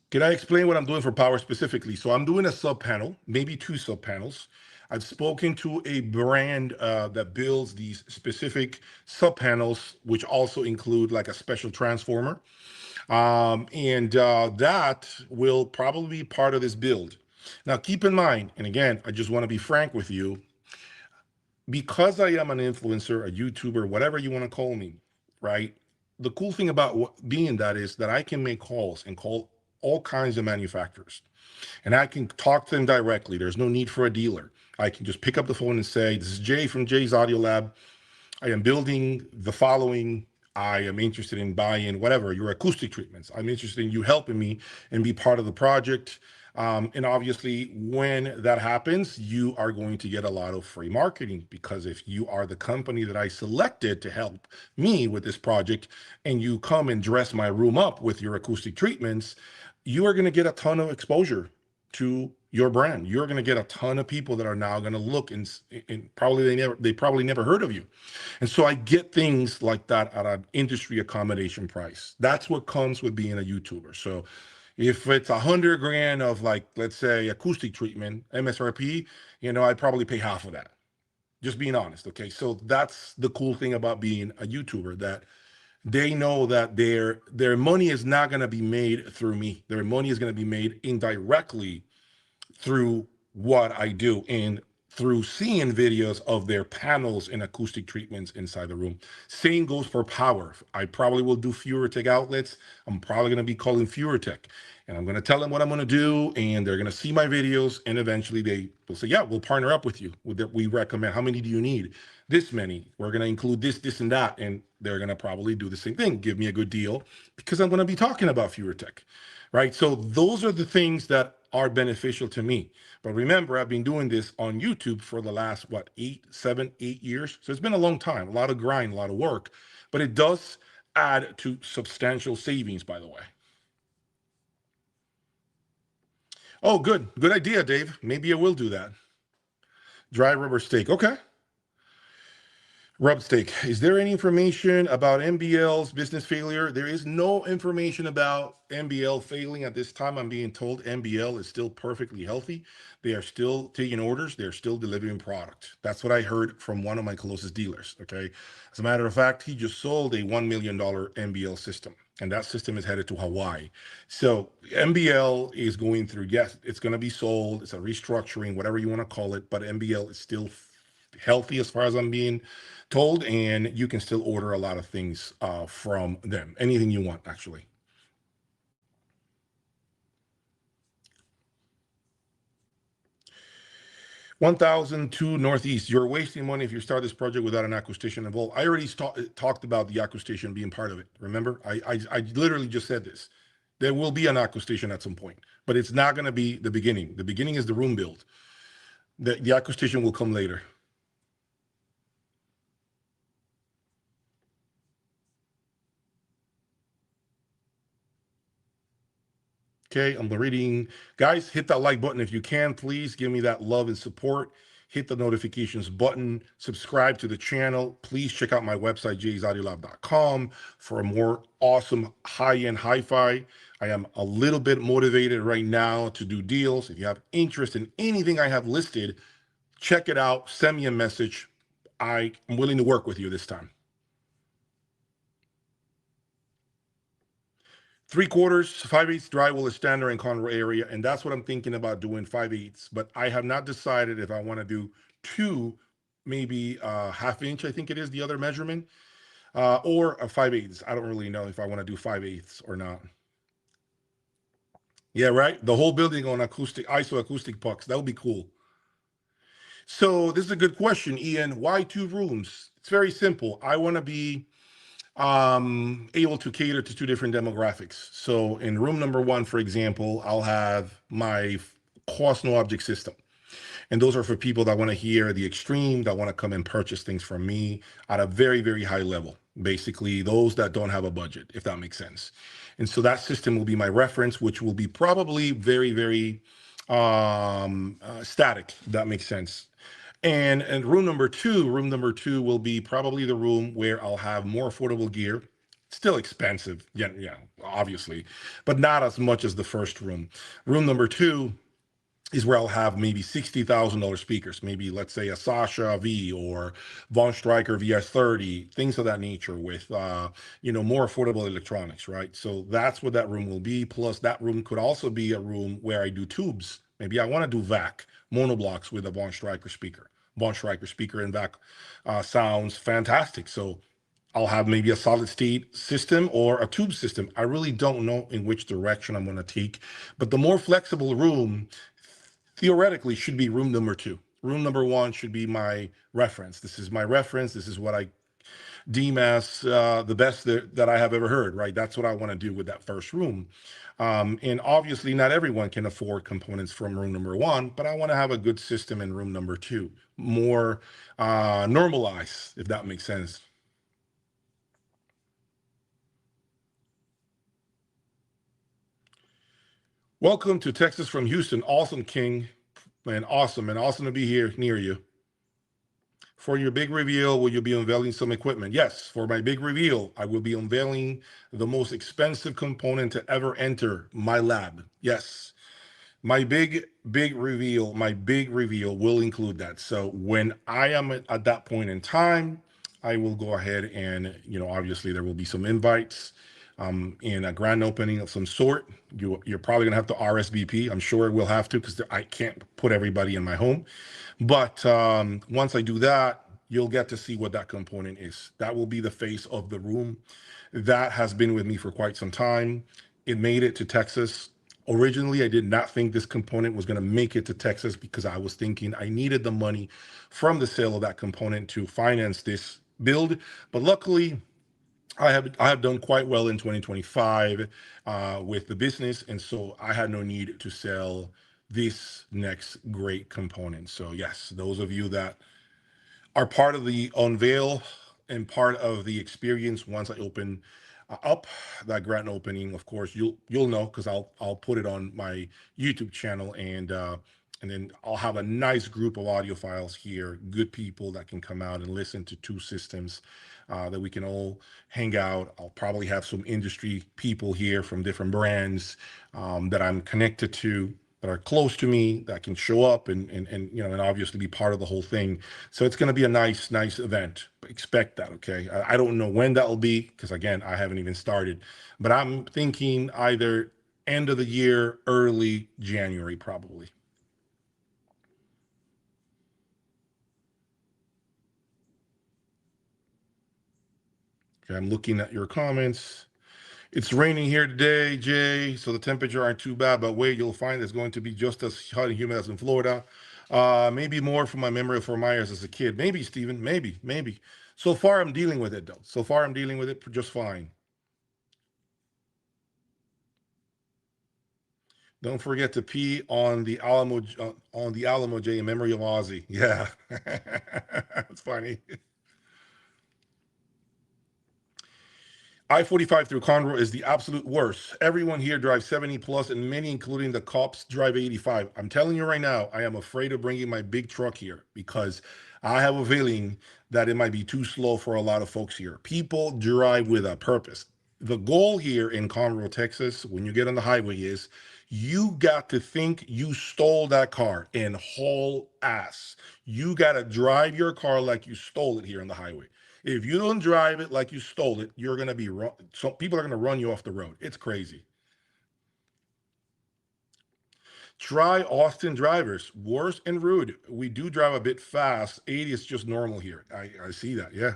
Can I explain what I'm doing for power specifically? So I'm doing a sub panel, maybe two sub panels. I've spoken to a brand that builds these specific sub panels, which also include like a special transformer. And that will probably be part of this build. Now, keep in mind, and again, I just want to be frank with you, because I am an influencer, a YouTuber, whatever you want to call me, right? The cool thing about being that is that I can make calls and call all kinds of manufacturers and I can talk to them directly. There's no need for a dealer. I can just pick up the phone and say, this is Jay from Jay's Audio Lab. I am building the following. I am interested in buying whatever, your acoustic treatments. I'm interested in you helping me and be part of the project. And obviously, when that happens, you are going to get a lot of free marketing because if you are the company that I selected to help me with this project and you come and dress my room up with your acoustic treatments, you are going to get a ton of exposure to your brand. You're going to get a ton of people that are now going to look and probably they probably never heard of you. And so I get things like that at an industry accommodation price. That's what comes with being a YouTuber. So if it's 100 grand of like, let's say acoustic treatment, MSRP, I'd probably pay half of that. Just being honest. Okay. So that's the cool thing about being a YouTuber, that they know that their money is not going to be made through me. Their money is going to be made indirectly through what I do and through seeing videos of their panels and acoustic treatments inside the room. Same goes for power. I probably will do FureTech outlets. I'm probably going to be calling FureTech and I'm going to tell them what I'm going to do and they're going to see my videos and eventually they will say, yeah, we'll partner up with you. We recommend, how many do you need? This many. We're going to include this and that. And they're going to probably do the same thing. Give me a good deal because I'm going to be talking about FureTech, right? So those are the things that are beneficial to me. But remember, I've been doing this on YouTube for the last, what, 8 years. So it's been a long time, a lot of grind, a lot of work, but it does add to substantial savings, by the way. Oh, good. Good idea, Dave. Maybe I will do that. Dry rubber steak. Okay. Rub steak. Is there any information about MBL's business failure? There is no information about MBL failing at this time. I'm being told MBL is still perfectly healthy. They are still taking orders. They're still delivering product. That's what I heard from one of my closest dealers. Okay. As a matter of fact, he just sold a $1 million MBL system, and that system is headed to Hawaii. So MBL is going through, yes, it's going to be sold. It's a restructuring, whatever you want to call it, but MBL is still healthy as far as I'm being told, and you can still order a lot of things from them. Anything you want, actually. $1,002 Northeast. You're wasting money if you start this project without an acoustician involved. I already talked about the acoustician being part of it. Remember, I literally just said this. There will be an acoustician at some point, but it's not going to be the beginning. The beginning is the room build. The acoustician will come later. Okay, I'm reading. Guys, hit that like button if you can. Please give me that love and support. Hit the notifications button. Subscribe to the channel. Please check out my website, jaysaudiolab.com, for a more awesome high-end hi-fi. I am a little bit motivated right now to do deals. If you have interest in anything I have listed, check it out. Send me a message. I am willing to work with you this time. 3/4, 5/8 drywall is standard in Conroe area, and that's what I'm thinking about doing, 5/8. But I have not decided if I want to do two, maybe 1/2 inch, I think it is the other measurement, or a 5/8. I don't really know if I want to do 5/8 or not. Yeah, right. The whole building on acoustic, ISO acoustic pucks. That would be cool. So this is a good question, Ian. Why 2 rooms? It's very simple. I want to be able to cater to 2 different demographics. So in room number 1, for example, I'll have my cost no object system. And those are for people that want to hear the extreme, that want to come and purchase things from me at a very, very high level. Basically, those that don't have a budget, if that makes sense. And so that system will be my reference, which will be probably very, very static, if that makes sense. And room number two will be probably the room where I'll have more affordable gear. Still expensive, yeah, obviously, but not as much as the first room. Room number 2 is where I'll have maybe $60,000 speakers, maybe let's say a Sasha V or Von Stryker VS30, things of that nature with, more affordable electronics, right? So that's what that room will be. Plus that room could also be a room where I do tubes. Maybe I want to do VAC, monoblocks with a Von Stryker speaker. Von Stryker speaker and VAC sounds fantastic. So I'll have maybe a solid state system or a tube system. I really don't know in which direction I'm going to take, but the more flexible room theoretically should be room number 2. Room number 1 should be my reference. This is my reference. This is what I deem as the best that I have ever heard, right? That's what I want to do with that first room. And obviously not everyone can afford components from room number 1, but I want to have a good system in room number 2, more normalized, if that makes sense. Welcome to Texas from Houston. Awesome, King. Man, awesome, and awesome to be here near you. For your big reveal, will you be unveiling some equipment? Yes, for my big reveal, I will be unveiling the most expensive component to ever enter my lab. Yes, my big reveal will include that. So when I am at that point in time, I will go ahead and, obviously there will be some invites in a grand opening of some sort. You're probably gonna have to RSVP. I'm sure we'll have to, because I can't put everybody in my home. But once I do that, you'll get to see what that component is. That will be the face of the room. That has been with me for quite some time. It made it to Texas. Originally, I did not think this component was going to make it to Texas, because I was thinking I needed the money from the sale of that component to finance this build. But luckily, I have done quite well in 2025 with the business, and so I had no need to sell this next great component. So yes, those of you that are part of the unveil and part of the experience once I open up that grand opening. Of course, you'll know because I'll put it on my YouTube channel, and then I'll have a nice group of audio files here, good people that can come out and listen to two systems that we can all hang out. I'll probably have some industry people here from different brands that I'm connected to, that are close to me, that can show up and and obviously be part of the whole thing. So it's going to be a nice event. Expect that, okay? I don't know when that will be because again, I haven't even started, but I'm thinking either end of the year, early January, probably. Okay, I'm looking at your comments. It's raining here today, Jay, so the temperature aren't too bad, but wait, you'll find it's going to be just as hot and humid as in Florida. Maybe more from my memory of Fort Myers as a kid. Maybe, Stephen, maybe. So far, I'm dealing with it, though. So far, I'm dealing with it just fine. Don't forget to pee on the Alamo, Jay, in memory of Ozzy. Yeah, it's funny. I-45 through Conroe is the absolute worst. Everyone here drives 70 plus, and many, including the cops, drive 85. I'm telling you right now, I am afraid of bringing my big truck here because I have a feeling that it might be too slow for a lot of folks here. People drive with a purpose. The goal here in Conroe, Texas, when you get on the highway is you got to think you stole that car and haul ass. You got to drive your car like you stole it here on the highway. If you don't drive it like you stole it, you're going to be run. So people are going to run you off the road. It's crazy. Try Austin drivers. Worse and rude. We do drive a bit fast. 80 is just normal here. I see that. Yeah.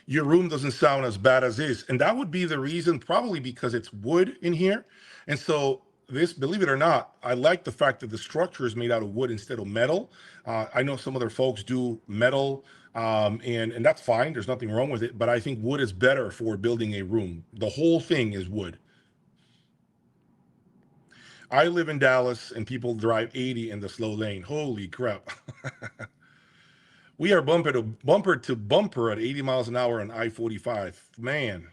Your room doesn't sound as bad as is. And that would be the reason, probably because it's wood in here. And so this, believe it or not, I like the fact that the structure is made out of wood instead of metal. I know some other folks do metal, and that's fine. There's nothing wrong with it. But I think wood is better for building a room. The whole thing is wood. I live in Dallas, and people drive 80 in the slow lane. Holy crap. We are bumper to bumper at 80 miles an hour on I-45. Man,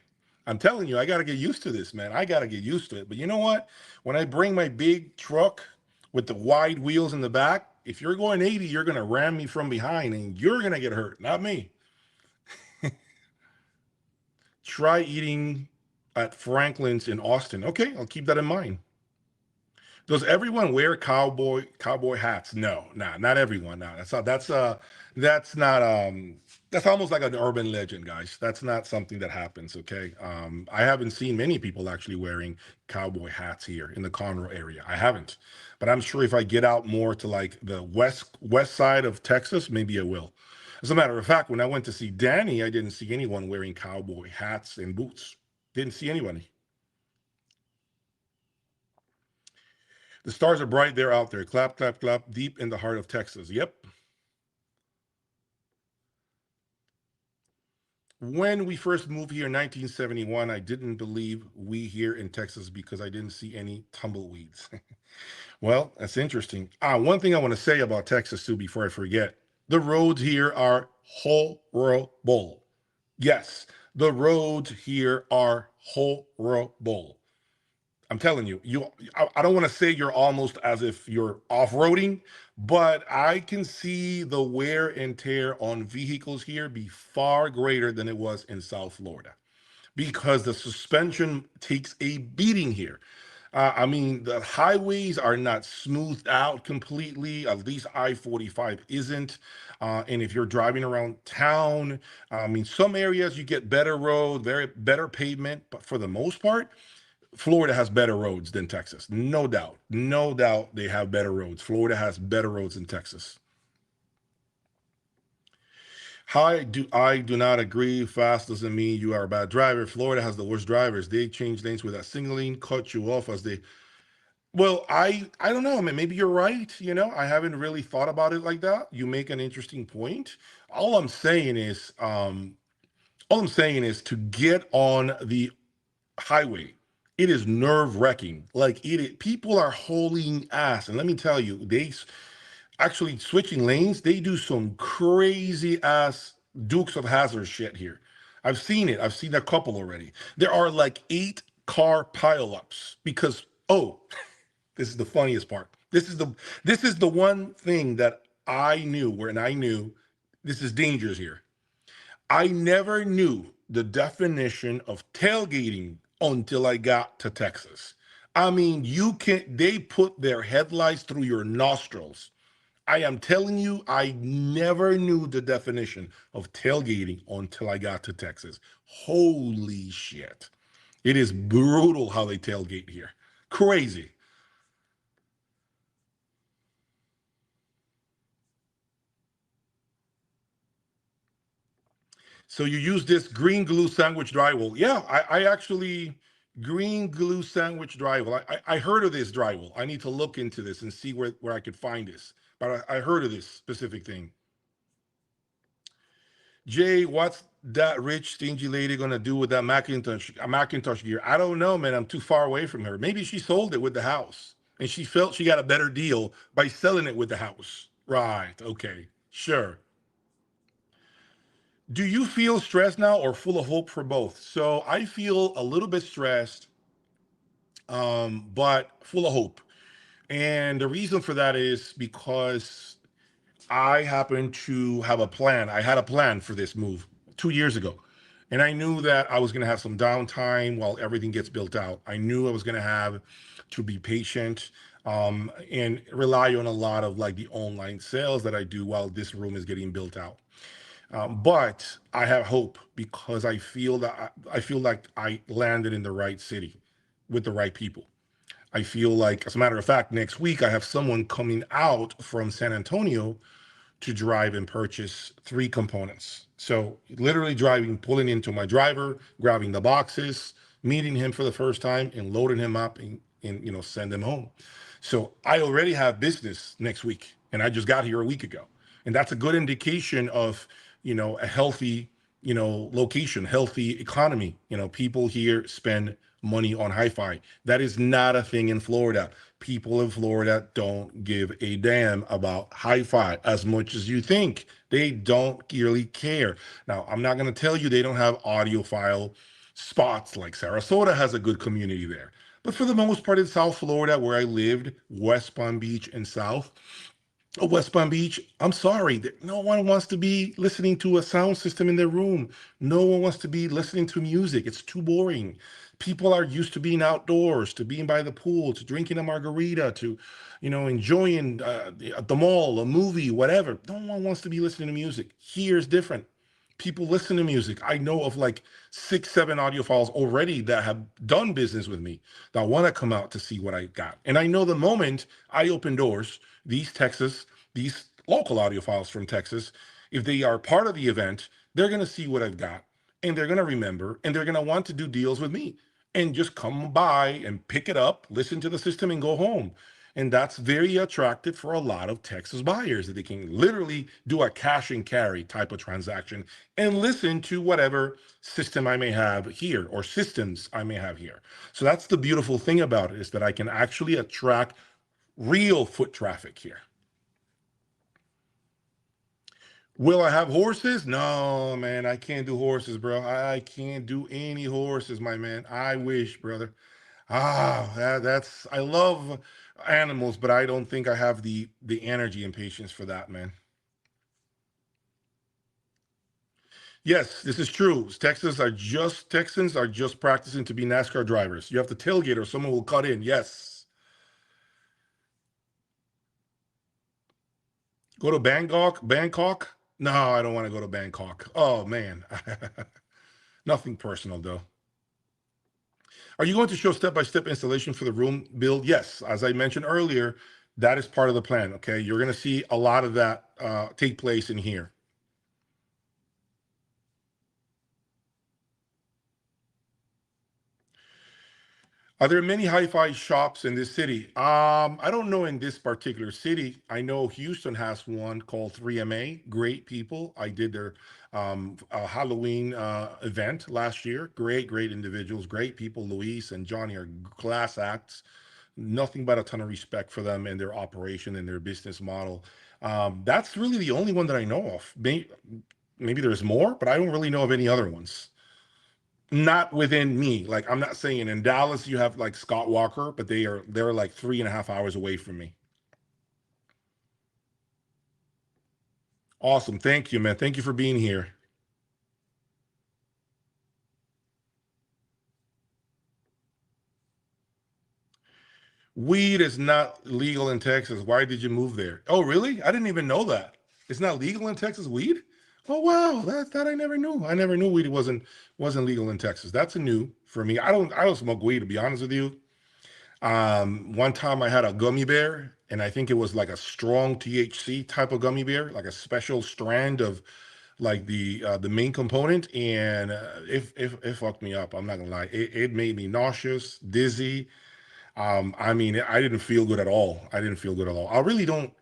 I'm telling you, I got to get used to this, man. I got to get used to it. But you know what? When I bring my big truck with the wide wheels in the back, if you're going 80, you're going to ram me from behind and you're going to get hurt, not me. Try eating at Franklin's in Austin. Okay, I'll keep that in mind. Does everyone wear cowboy hats? No, nah, not everyone. Nah, that's not that's almost like an urban legend, guys. That's not something that happens. Okay, I haven't seen many people actually wearing cowboy hats here in the Conroe area. I haven't, but I'm sure if I get out more to like the west side of Texas, maybe I will. As a matter of fact, when I went to see Danny, I didn't see anyone wearing cowboy hats and boots. Didn't see anybody. The stars are bright. They're out there. Clap, clap, clap, deep in the heart of Texas. Yep. When we first moved here in 1971, I didn't believe we here in Texas because I didn't see any tumbleweeds. Well, that's interesting. One thing I want to say about Texas, too, before I forget, the roads here are horrible. Yes, the roads here are horrible. I'm telling you, I don't want to say you're almost as if you're off-roading, but I can see the wear and tear on vehicles here be far greater than it was in South Florida because the suspension takes a beating here. I mean, the highways are not smoothed out completely. At least I-45 isn't. And if you're driving around town, I mean, some areas you get better road, very better pavement, but for the most part, Florida has better roads than Texas. No doubt. No doubt they have better roads. Florida has better roads than Texas. I do not agree. Fast doesn't mean you are a bad driver. Florida has the worst drivers. They change lanes without signaling, cut you off as they. Well, I don't know. I mean, maybe you're right. I haven't really thought about it like that. You make an interesting point. All I'm saying is, all I'm saying is to get on the highway It is nerve wracking. Like people are hauling ass, and let me tell you, they actually switching lanes. They do some crazy ass Dukes of Hazard shit here. I've seen it. I've seen a couple already. There are like 8 car pileups because this is the funniest part. This is the one thing that I knew when I knew this is dangerous here. I never knew the definition of tailgating until I got to Texas. I mean, they put their headlights through your nostrils. I am telling you, I never knew the definition of tailgating until I got to Texas. Holy shit. It is brutal how they tailgate here. Crazy. So you use this green glue sandwich drywall. Yeah, I actually green glue sandwich drywall. I heard of this drywall. I need to look into this and see where I could find this. But I heard of this specific thing. Jay, what's that rich stingy lady gonna do with that Macintosh gear? I don't know, man. I'm too far away from her. Maybe she sold it with the house, and she felt she got a better deal by selling it with the house. Right? Okay, sure. Do you feel stressed now or full of hope for both? So I feel a little bit stressed, but full of hope. And the reason for that is because I happen to have a plan. I had a plan for this move 2 years ago. And I knew that I was going to have some downtime while everything gets built out. I knew I was going to have to be patient and rely on a lot of like the online sales that I do while this room is getting built out. But I have hope because I feel like I landed in the right city with the right people. I feel like, as a matter of fact, next week I have someone coming out from San Antonio to drive and purchase 3 components. So literally driving, pulling into my driver, grabbing the boxes, meeting him for the first time, and loading him up and send him home. So I already have business next week, and I just got here a week ago, and that's a good indication of a healthy location, healthy economy. People here spend money on hi-fi. That is not a thing in Florida. People in Florida don't give a damn about hi-fi as much as you think. They don't really care. Now, I'm not going to tell you they don't have audiophile spots like Sarasota has a good community there. But for the most part in South Florida, where I lived, West Palm Beach and South, West Palm Beach, I'm sorry, no one wants to be listening to a sound system in their room. No one wants to be listening to music. It's too boring. People are used to being outdoors, to being by the pool, to drinking a margarita, to, enjoying at the mall, a movie, whatever. No one wants to be listening to music. Here's different. People listen to music. I know of like 6, 7 audiophiles already that have done business with me that want to come out to see what I got. And I know the moment I open doors, these local audiophiles from Texas, if they are part of the event, they're going to see what I've got and they're going to remember and they're going to want to do deals with me and just come by and pick it up, listen to the system and go home. And that's very attractive for a lot of Texas buyers that they can literally do a cash and carry type of transaction and listen to whatever system I may have here or systems I may have here. So that's the beautiful thing about it is that I can actually attract real foot traffic here. Will I have horses? No, man, I can't do horses, bro. I can't do any horses, my man. I wish, brother. That's I love animals, but I don't think I have the energy and patience for that, man. Yes, this is true. Texans are just practicing to be NASCAR drivers. You have to tailgate or someone will cut in. Yes. Go to Bangkok? Bangkok? No, I don't want to go to Bangkok. Oh man. Nothing personal though. Are you going to show step-by-step installation for the room build? Yes, as I mentioned earlier, that is part of the plan. Okay, you're going to see a lot of that take place in here. Are there many hi-fi shops in this city? I don't know in this particular city. I know Houston has one called 3MA. Great people. I did their Halloween event last year. Great, great individuals, great people. Luis and Johnny are class acts. Nothing but a ton of respect for them and their operation and their business model. That's really the only one that I know of. Maybe there's more, but I don't really know of any other ones. Not within me. Like I'm not saying in Dallas you have like Scott Walker, but they're like 3.5 hours away from me. Awesome. Thank you, man. Thank you for being here. Weed is not legal in Texas. Why did you move there? Oh, really? I didn't even know that. It's not legal in Texas, weed? Oh wow, that I never knew. I never knew weed wasn't legal in Texas. That's a new for me. I don't smoke weed to be honest with you. One time I had a gummy bear, and I think it was like a strong THC type of gummy bear, like a special strand of like the main component, and it fucked me up. I'm not gonna lie. It made me nauseous, dizzy. I mean, I didn't feel good at all. I didn't feel good at all. I really don't.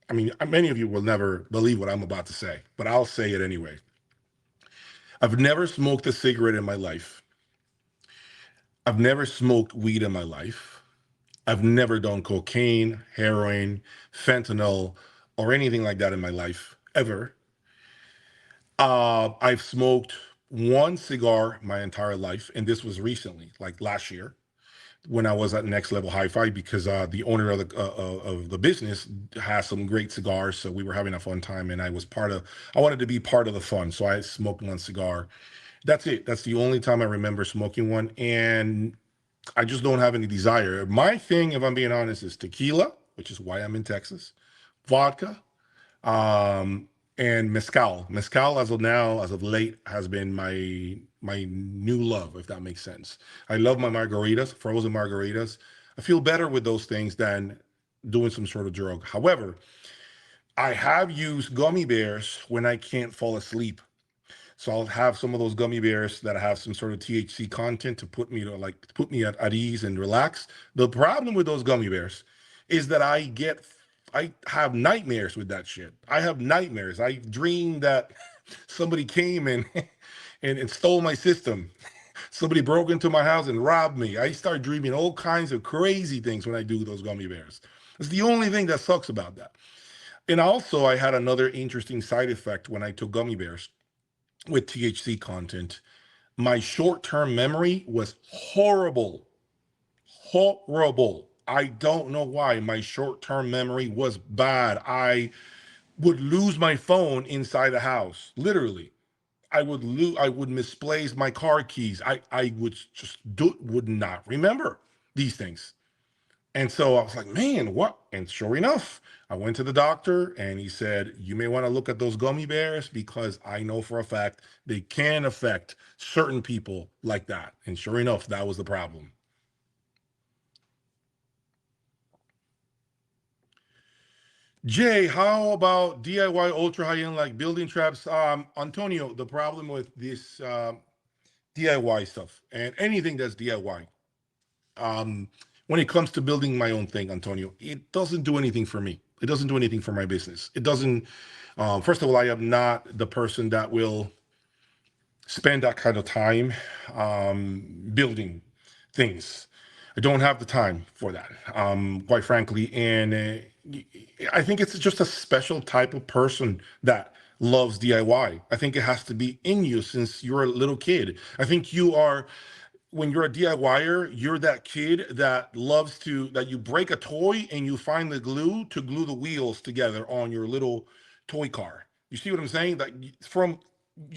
I mean, many of you will never believe what I'm about to say, but I'll say it anyway. I've never smoked a cigarette in my life. I've never smoked weed in my life. I've never done cocaine, heroin, fentanyl, or anything like that in my life, ever. I've smoked one cigar my entire life, and this was recently, like last year, when I was at Next Level Hi-Fi, because the owner of the business has some great cigars, so we were having a fun time, and I wanted to be part of the fun, so I smoked one cigar. That's it. That's the only time I remember smoking one, and I just don't have any desire. My thing, if I'm being honest, is tequila, which is why I'm in Texas, vodka, um, and mezcal. Mezcal, as of now, as of late, has been my new love, if that makes sense. I love my margaritas, frozen margaritas. I feel better with those things than doing some sort of drug. However, I have used gummy bears when I can't fall asleep. So I'll have some of those gummy bears that have some sort of THC content to put me at ease and relax. The problem with those gummy bears is that I have nightmares with that shit. I have nightmares. I dream that somebody came and and stole my system. Somebody broke into my house and robbed me. I start dreaming all kinds of crazy things when I do those gummy bears. It's the only thing that sucks about that. And also, I had another interesting side effect when I took gummy bears with THC content. My short term memory was horrible. Horrible. I don't know why. My short term memory was bad. I would lose my phone inside the house, literally. I would misplace my car keys. I would not remember these things. And so I was like, man, what? And sure enough, I went to the doctor and he said, you may want to look at those gummy bears because I know for a fact they can affect certain people like that. And sure enough, that was the problem. Jay, how about DIY ultra high end like building traps? Antonio, the problem with this DIY stuff and anything that's DIY, when it comes to building my own thing, Antonio, it doesn't do anything for me. It doesn't do anything for my business. It doesn't. First of all, I am not the person that will spend that kind of time building things. I don't have the time for that, quite frankly. And I think it's just a special type of person that loves DIY. I think it has to be in you since you're a little kid. I think you are when you're a DIYer, you're that kid that loves that you break a toy and you find the glue to glue the wheels together on your little toy car. You see what I'm saying? That from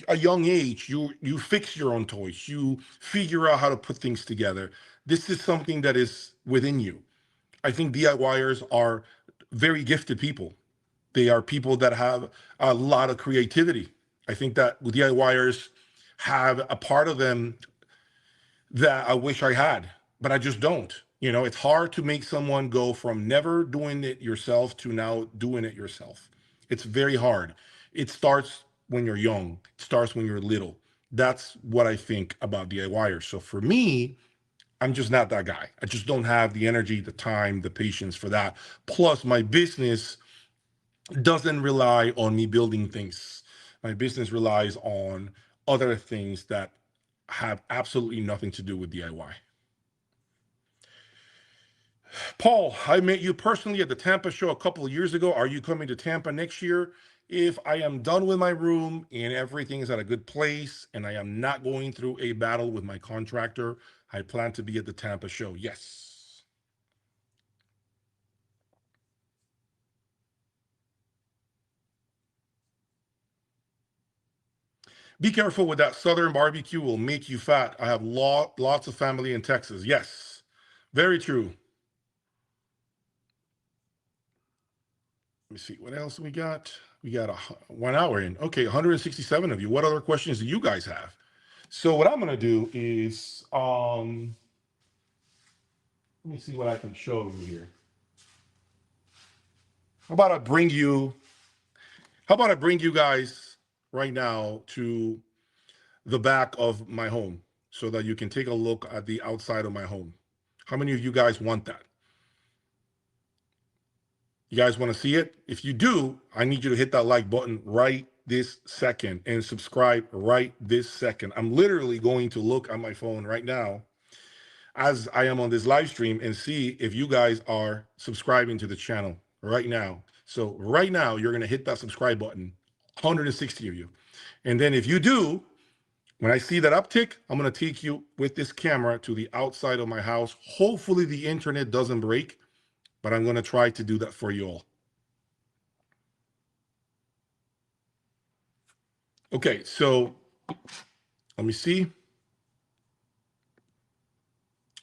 a young age, you fix your own toys. You figure out how to put things together. This is something that is within you. I think DIYers are very gifted people. They are people that have a lot of creativity. I think that DIYers have a part of them that I wish I had, but I just don't. You know, it's hard to make someone go from never doing it yourself to now doing it yourself. It's very hard. It starts when you're young, it starts when you're little. That's what I think about DIYers. So for me, I'm just not that guy. I just don't have the energy, the time, the patience for that. Plus, my business doesn't rely on me building things. My business relies on other things that have absolutely nothing to do with DIY. Paul, I met you personally at the Tampa show a couple of years ago. Are you coming to Tampa next year? If I am done with my room and everything is at a good place and I am not going through a battle with my contractor, I plan to be at the Tampa show. Yes. Be careful with that Southern barbecue, will make you fat. I have lots of family in Texas. Yes, very true. Let me see what else we got. We got 1 hour in. Okay, 167 of you. What other questions do you guys have? So what I'm gonna do is let me see what I can show you here. How about I bring you how about I bring you guys right now to the back of my home so that you can take a look at the outside of my home. How many of you guys want that? You guys want to see it? If you do, I need you to hit that like button right this second and subscribe right this second. I'm literally going to look at my phone right now as I am on this live stream and see if you guys are subscribing to the channel right now. So right now, you're going to hit that subscribe button, 160 of you. And then if you do, when I see that uptick, I'm going to take you with this camera to the outside of my house. Hopefully the internet doesn't break, but I'm going to try to do that for you all. Okay, so let me see.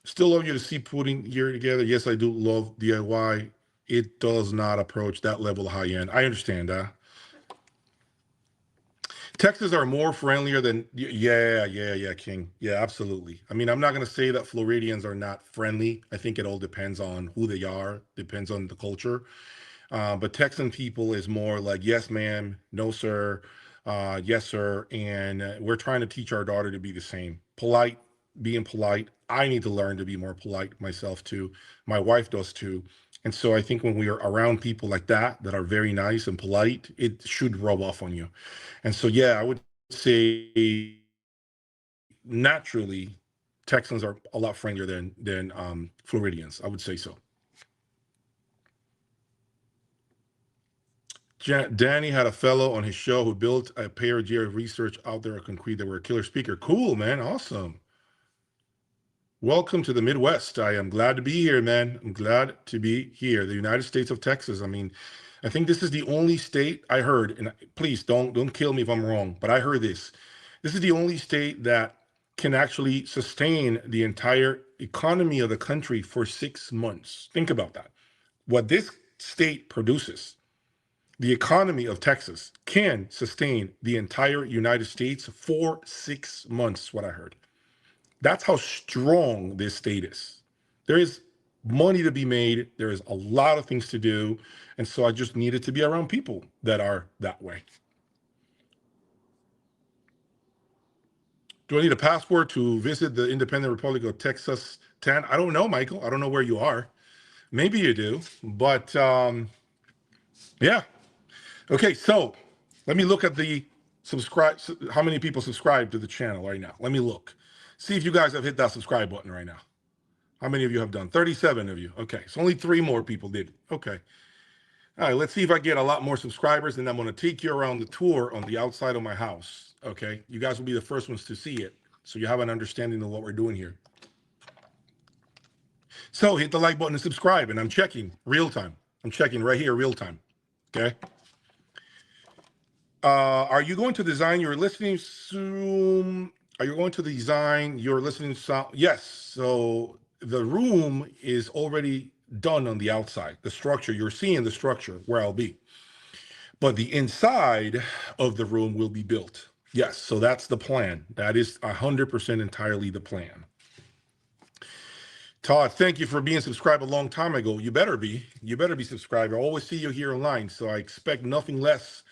Still love you to see putting here together. Yes, I do love DIY. It does not approach that level of high end. I understand that. Texans are more friendlier than, yeah, King. Yeah, absolutely. I mean, I'm not going to say that Floridians are not friendly. I think it all depends on who they are, depends on the culture. But Texan people is more like, yes, ma'am, no, sir, yes, sir. And we're trying to teach our daughter to be the same. Polite, being polite. I need to learn to be more polite myself too. My wife does too. And so I think when we are around people like that, that are very nice and polite, it should rub off on you. And so, yeah, I would say naturally, Texans are a lot friendlier than Floridians. I would say so. Danny had a fellow on his show who built a pair of year of research out there at Concrete that were a killer speaker. Cool, man. Awesome. Welcome to the Midwest. I am glad to be here, man. I'm glad to be here. The United States of Texas. I mean, I think this is the only state I heard, and please don't kill me if I'm wrong, but I heard this. This is the only state that can actually sustain the entire economy of the country for 6 months. Think about that. What this state produces, the economy of Texas can sustain the entire United States for 6 months, what I heard. That's how strong this state is. There is money to be made. There is a lot of things to do. And so I just needed to be around people that are that way. Do I need a passport to visit the Independent Republic of Texas 10? I don't know, Michael. I don't know where you are. Maybe you do. But yeah. Okay, so let me look at the subscribe. How many people subscribe to the channel right now? Let me look. See if you guys have hit that subscribe button right now. How many of you have done? 37 of you. Okay, so only 3 more people did. Okay. All right, let's see if I get a lot more subscribers, and I'm going to take you around the tour on the outside of my house. Okay, you guys will be the first ones to see it, so you have an understanding of what we're doing here. So hit the like button and subscribe, and I'm checking real time. I'm checking right here real time. Okay. Are you going to design your listening soon? Are you going to design your listening sound? Yes. So the room is already done on the outside. The structure, you're seeing the structure where I'll be. But the inside of the room will be built. Yes. So that's the plan. That is 100% entirely the plan. Todd, thank you for being subscribed a long time ago. You better be. You better be subscribed. I always see you here online. So I expect nothing less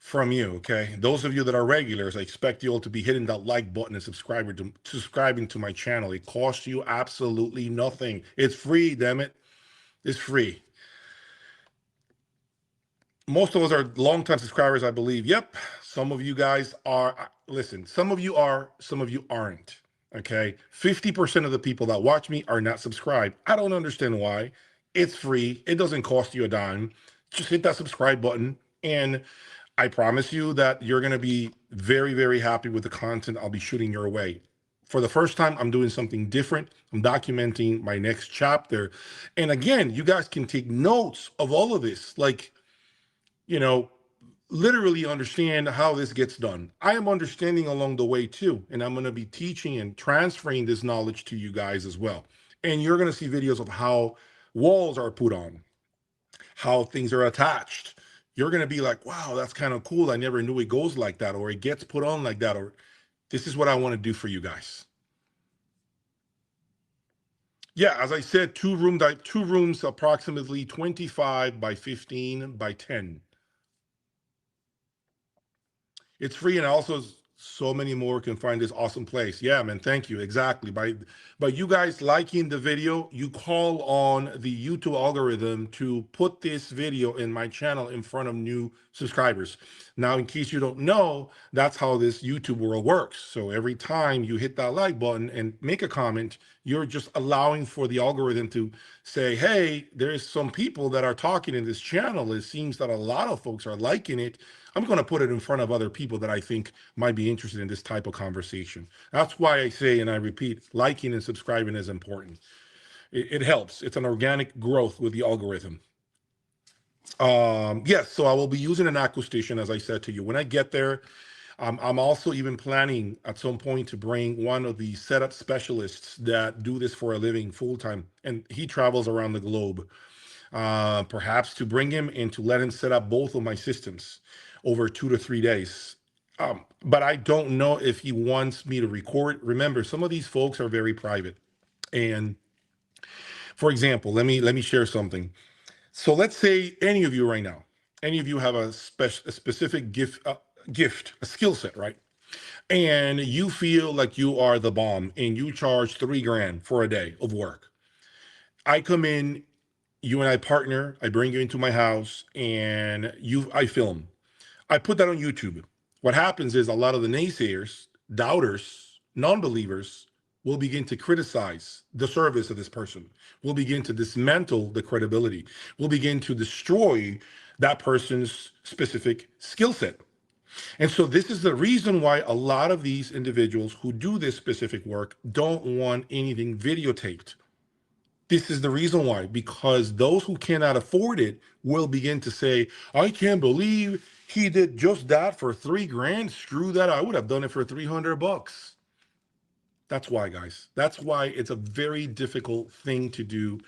from you, okay? Those of you that are regulars, I expect you all to be hitting that like button and subscribing to my channel. It costs you absolutely nothing. It's free, damn it. It's free. Most of us are longtime subscribers, I believe. Yep. Some of you guys are, listen, some of you are, some of you aren't. Okay. 50% of the people that watch me are not subscribed. I don't understand why. It's free. It doesn't cost you a dime. Just hit that subscribe button. And I promise you that you're going to be very, very happy with the content I'll be shooting your way. For the first time, I'm doing something different. I'm documenting my next chapter. And again, you guys can take notes of all of this. Like, you know, literally understand how this gets done. I am understanding along the way too, and I'm going to be teaching and transferring this knowledge to you guys as well. And you're going to see videos of how walls are put on, how things are attached. You're going to be like, wow, that's kind of cool. I never knew it goes like that, or it gets put on like that, or this is what I want to do for you guys. Yeah, as I said, two rooms, approximately 25 by 15 by 10. It's free, and also so many more can find this awesome place. Yeah, man, thank you. Exactly. By you guys liking the video, you call on the YouTube algorithm to put this video in my channel in front of new subscribers. Now, in case you don't know, that's how this YouTube world works. So every time you hit that like button and make a comment, you're just allowing for the algorithm to say, hey, there's some people that are talking in this channel. It seems that a lot of folks are liking it. I'm going to put it in front of other people that I think might be interested in this type of conversation. That's why I say, and I repeat, liking and subscribing is important. It helps. It's an organic growth with the algorithm. Yes, so I will be using an acoustician, as I said to you. When I get there, I'm also even planning at some point to bring one of the setup specialists that do this for a living full time, and he travels around the globe. Perhaps to bring him and to let him set up both of my systems over 2 to 3 days. But I don't know if he wants me to record. Remember, some of these folks are very private. And for example, let me share something. So let's say any of you right now, any of you have a specific gift, a skill set, right? And you feel like you are the bomb and you charge 3 grand for a day of work. I come in, you and I partner, I bring you into my house, and I film. I put that on YouTube. What happens is a lot of the naysayers, doubters, non-believers will begin to criticize the service of this person. Will begin to dismantle the credibility. Will begin to destroy that person's specific skill set. And so this is the reason why a lot of these individuals who do this specific work don't want anything videotaped. This is the reason why, because those who cannot afford it will begin to say, I can't believe he did just that for 3 grand. Screw that. I would have done it for 300 bucks. That's why, guys. That's why it's a very difficult thing to do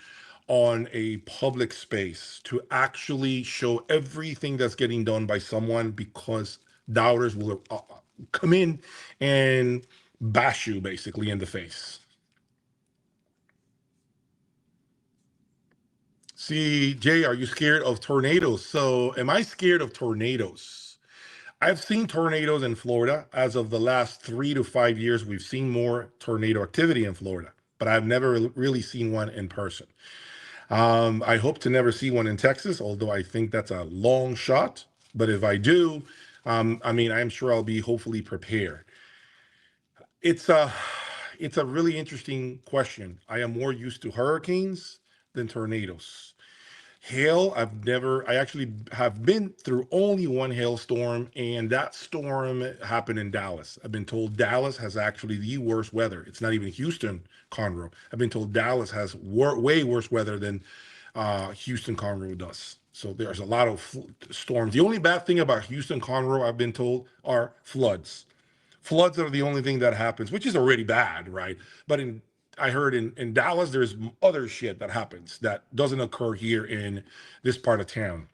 on a public space, to actually show everything that's getting done by someone, because doubters will come in and bash you basically in the face. See, Jay, are you scared of tornadoes? So, am I scared of tornadoes? I've seen tornadoes in Florida. As of the last 3 to 5 years, we've seen more tornado activity in Florida, but I've never really seen one in person. I hope to never see one in Texas, although I think that's a long shot. But if I do, I mean, I'm sure I'll be hopefully prepared. It's a, it's a really interesting question. I am more used to hurricanes than tornadoes. Hail, I actually have been through only one hailstorm, and that storm happened in Dallas. I've been told Dallas has actually the worst weather. It's not even Houston, Conroe. I've been told Dallas has way worse weather than Houston, Conroe does. So there's a lot of storms. The only bad thing about Houston, Conroe, I've been told, are floods. Floods are the only thing that happens, which is already bad, right? But I heard in Dallas, there's other shit that happens that doesn't occur here in this part of town.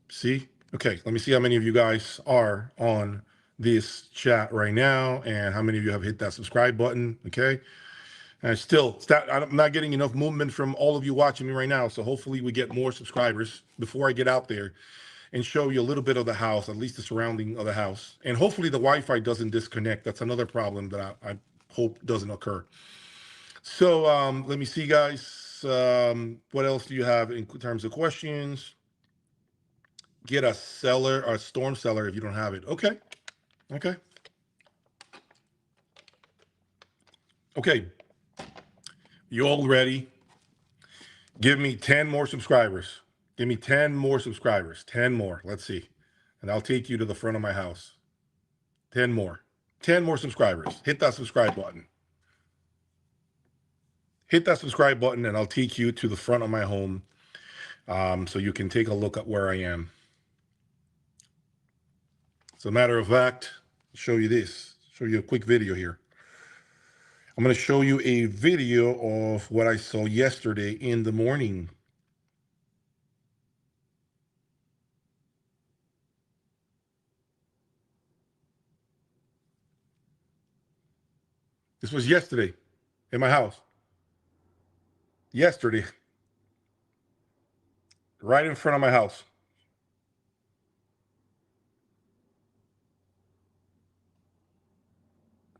See? Okay, let me see how many of you guys are on this chat right now and how many of you have hit that subscribe button. Okay. And I'm not getting enough movement from all of you watching me right now. So hopefully we get more subscribers before I get out there and show you a little bit of the house, at least the surrounding of the house. And hopefully the Wi-Fi doesn't disconnect. That's another problem that I hope doesn't occur. So let me see, guys. What else do you have in terms of questions? Get a cellar or a storm cellar if you don't have it. Okay. Okay. Okay. You all ready? Give me 10 more subscribers. Give me 10 more subscribers. 10 more. Let's see. And I'll take you to the front of my house. 10 more. 10 more subscribers. Hit that subscribe button. Hit that subscribe button and I'll take you to the front of my home so you can take a look at where I am. As a matter of fact, I'll show you this. Show you a quick video here. I'm going to show you a video of what I saw yesterday in the morning. This was yesterday in my house. Yesterday. Right in front of my house.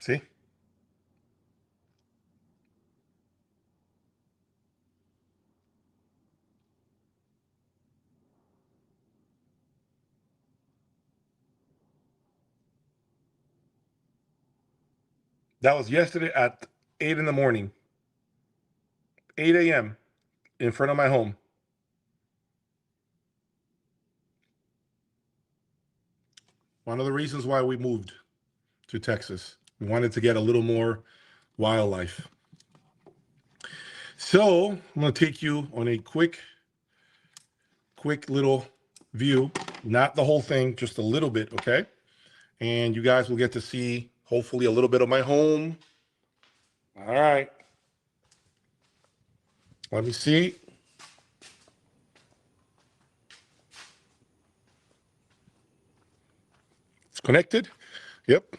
See? That was yesterday at 8 in the morning. 8 a.m. in front of my home. One of the reasons why we moved to Texas. We wanted to get a little more wildlife. So I'm going to take you on a quick little view, not the whole thing, just a little bit, okay? And you guys will get to see, hopefully, a little bit of my home. All right. Let me see. It's connected. Yep.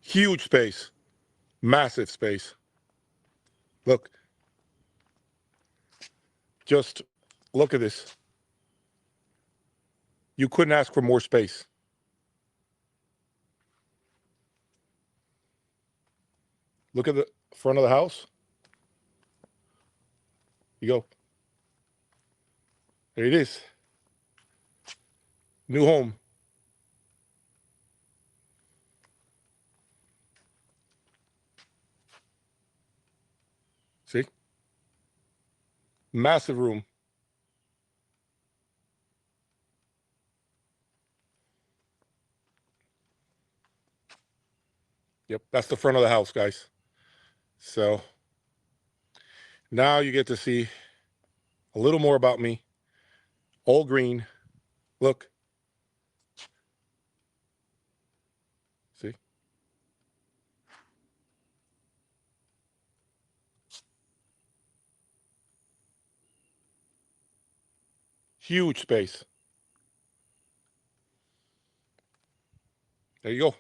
Huge space. Massive space. Look. Just look at this. You couldn't ask for more space. Look at the front of the house. You go. There it is. New home. See? Massive room. Yep, that's the front of the house, guys. So now you get to see a little more about me. All green. Look. See? Huge space. There you go.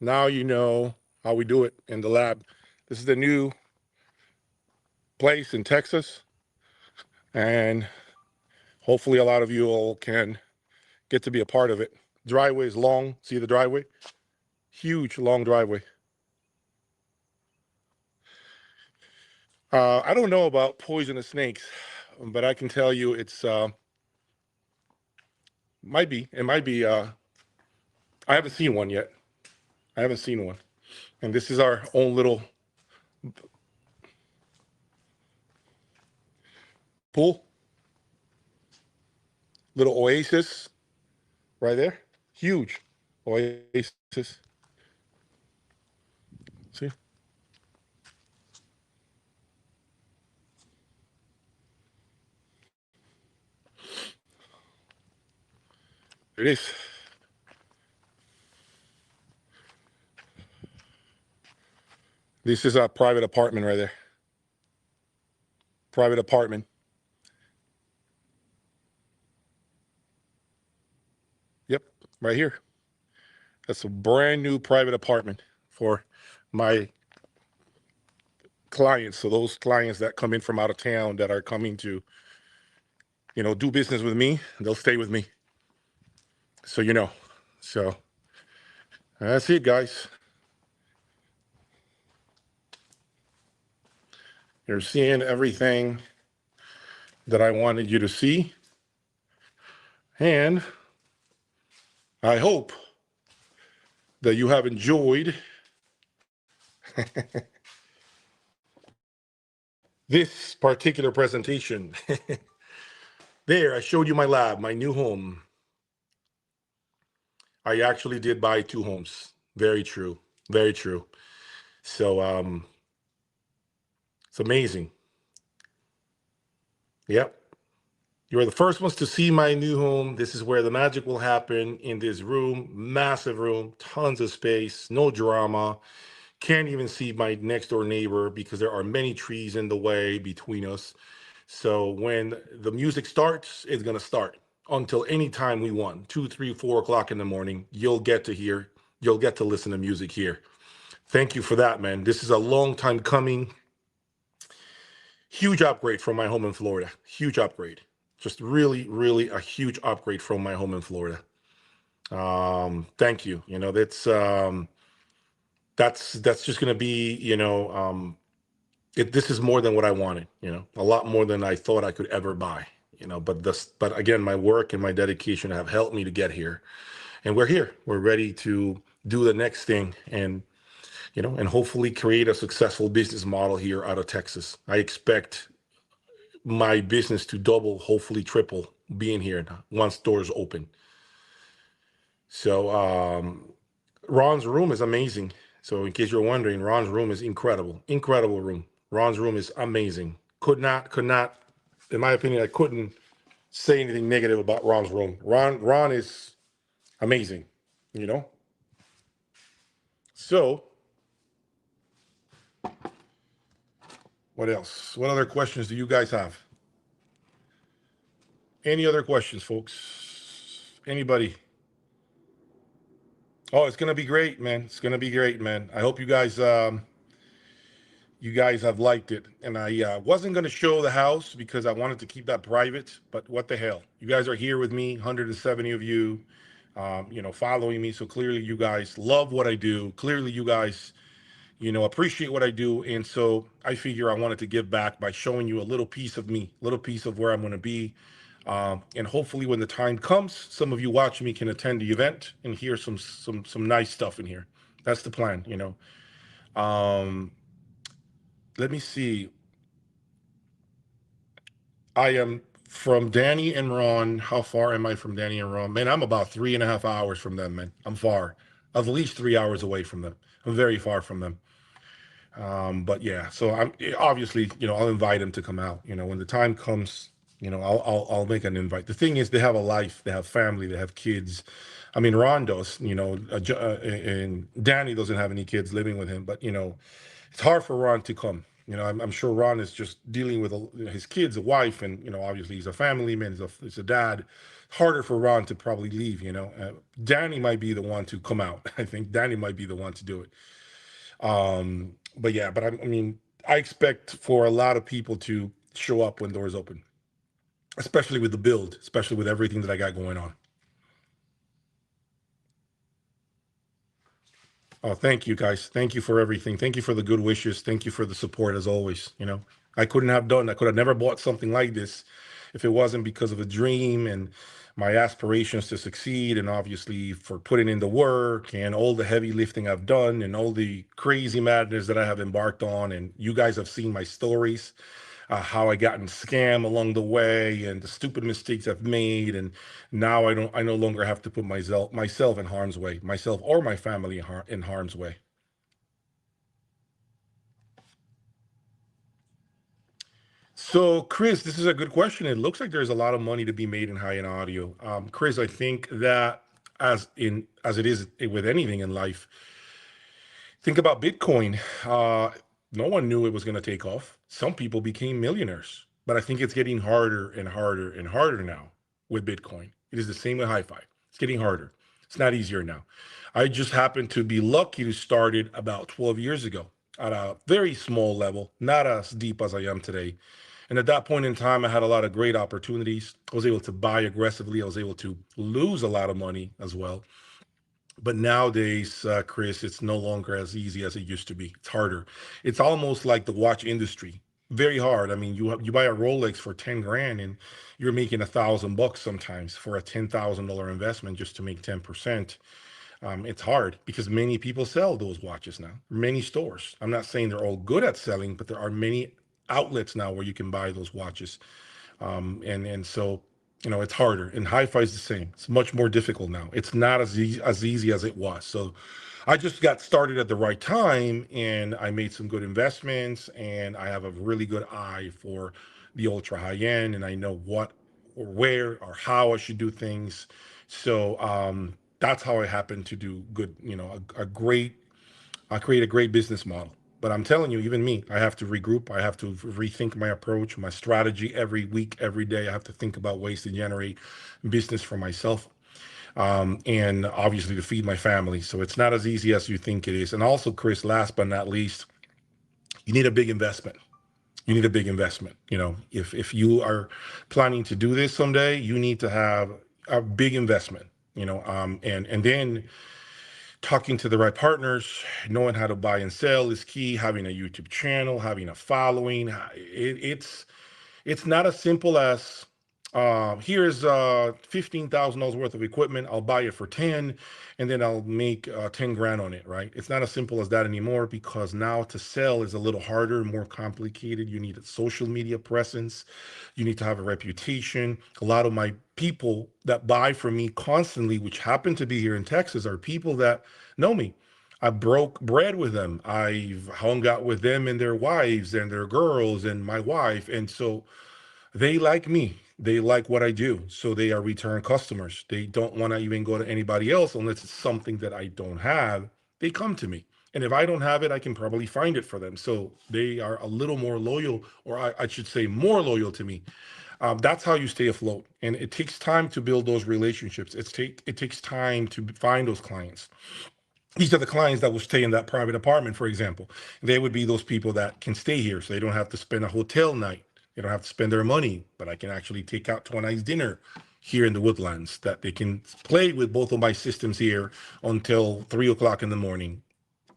Now you know how we do it in the lab. This is the new place in Texas. And hopefully a lot of you all can get to be a part of it. Driveway is long. See the driveway? Huge, long driveway. I don't know about poisonous snakes, but I can tell you it's might be. It might be. I haven't seen one yet. I haven't seen one. And this is our own little pool, little oasis right there. Huge oasis. See? There it is. This is our private apartment right there. private apartment. Yep, right here. That's a brand new private apartment for my clients. So those clients that come in from out of town that are coming to, do business with me, they'll stay with me. So So that's it, guys. You're seeing everything that I wanted you to see. And I hope that you have enjoyed this particular presentation. There, I showed you my lab, my new home. I actually did buy 2 homes. Very true. Very true. So it's amazing. Yep. You're the first ones to see my new home. This is where the magic will happen, in this room, massive room, tons of space, no drama. Can't even see my next door neighbor because there are many trees in the way between us. So when the music starts, it's going to start until any time we want, 2, 3, 4 o'clock in the morning. You'll get to listen to music here. Thank you for that, man. This is a long time coming. Huge upgrade from my home in Florida. Huge upgrade. Just really, really a huge upgrade from my home in Florida. Thank you. That's just going to be, this is more than what I wanted, a lot more than I thought I could ever buy, but again, my work and my dedication have helped me to get here, and we're here. We're ready to do the next thing, and hopefully create a successful business model here out of Texas. I expect my business to double, hopefully triple, being here once doors open. So Ron's room is amazing. So in case you're wondering, Ron's room is incredible room. Ron's room is amazing. Could not, in my opinion, I couldn't say anything negative about Ron's room. Ron is amazing, So what else? What other questions do you guys have? Any other questions, folks? Anybody? Oh, it's gonna be great, man. It's gonna be great, man. I hope you guys have liked it. And I wasn't going to show the house because I wanted to keep that private, but what the hell? You guys are here with me, 170 of you, following me. So clearly you guys love what I do. Clearly you guys, appreciate what I do. And so I figure I wanted to give back by showing you a little piece of me, a little piece of where I'm going to be. And hopefully when the time comes, some of you watching me can attend the event and hear some nice stuff in here. That's the plan, Let me see. I am from Danny and Ron. How far am I from Danny and Ron? Man, I'm about 3.5 hours from them, man. I'm far. At least 3 hours away from them. I'm very far from them. But yeah, so I'm obviously, I'll invite them to come out. When the time comes, I'll make an invite. The thing is, they have a life, they have family, they have kids. I mean, Ron does, and Danny doesn't have any kids living with him, but it's hard for Ron to come. I'm sure Ron is just dealing with his kids, a wife, and obviously he's a family man, he's a dad. Harder for Ron to probably leave. Danny might be the one to come out. I think Danny might be the one to do it. But yeah, but I mean, I expect for a lot of people to show up when doors open, especially with the build, especially with everything that I got going on. Oh, thank you guys. Thank you for everything. Thank you for the good wishes. Thank you for the support as always. I could have never bought something like this if it wasn't because of a dream and my aspirations to succeed, and obviously for putting in the work and all the heavy lifting I've done and all the crazy madness that I have embarked on. And you guys have seen my stories, how I gotten scammed along the way and the stupid mistakes I've made. And now I no longer have to put myself in harm's way, myself or my family in harm's way. So, Chris, this is a good question. It looks like there's a lot of money to be made in high-end audio. Chris, I think that as it is with anything in life, think about Bitcoin. No one knew it was going to take off. Some people became millionaires, but I think it's getting harder and harder and harder now with Bitcoin. It is the same with hi-fi. It's getting harder. It's not easier now. I just happened to be lucky to start it about 12 years ago at a very small level, not as deep as I am today. And at that point in time, I had a lot of great opportunities. I was able to buy aggressively. I was able to lose a lot of money as well. But nowadays, Chris, it's no longer as easy as it used to be. It's harder. It's almost like the watch industry. Very hard. I mean, you buy a Rolex for 10 grand and you're making $1,000 sometimes for a $10,000 investment just to make 10%. It's hard because many people sell those watches now. Many stores. I'm not saying they're all good at selling, but there are many outlets now where you can buy those watches. And so it's harder. And hi-fi is the same. It's much more difficult now. It's not as easy as it was. So I just got started at the right time, and I made some good investments, and I have a really good eye for the ultra high end, and I know what or where or how I should do things. So that's how I happen to do good. A great I create a great business model. But I'm telling you, even me, I have to regroup. I have to rethink my approach, my strategy every week, every day. I have to think about ways to generate business for myself, and obviously to feed my family. So it's not as easy as you think it is. And also, Chris, last but not least, you need a big investment. You need a big investment. If you are planning to do this someday, you need to have a big investment. And then talking to the right partners, knowing how to buy and sell is key. Having a YouTube channel, having a following, it's not as simple as here's $15,000 worth of equipment. I'll buy it for 10, and then I'll make 10 grand on it. Right? It's not as simple as that anymore because now to sell is a little harder, more complicated. You need a social media presence. You need to have a reputation. A lot of my people that buy from me constantly, which happen to be here in Texas, are people that know me. I broke bread with them. I've hung out with them and their wives and their girls and my wife. And so they like me. They like what I do. So they are return customers. They don't want to even go to anybody else unless it's something that I don't have. They come to me. And if I don't have it, I can probably find it for them. So they are a little more loyal, or I should say more loyal to me. That's how you stay afloat. And it takes time to build those relationships. It takes time to find those clients. These are the clients that will stay in that private apartment, for example. They would be those people that can stay here so they don't have to spend a hotel night. They don't have to spend their money, but I can actually take out to a nice dinner here in the Woodlands, that they can play with both of my systems here until 3 o'clock in the morning.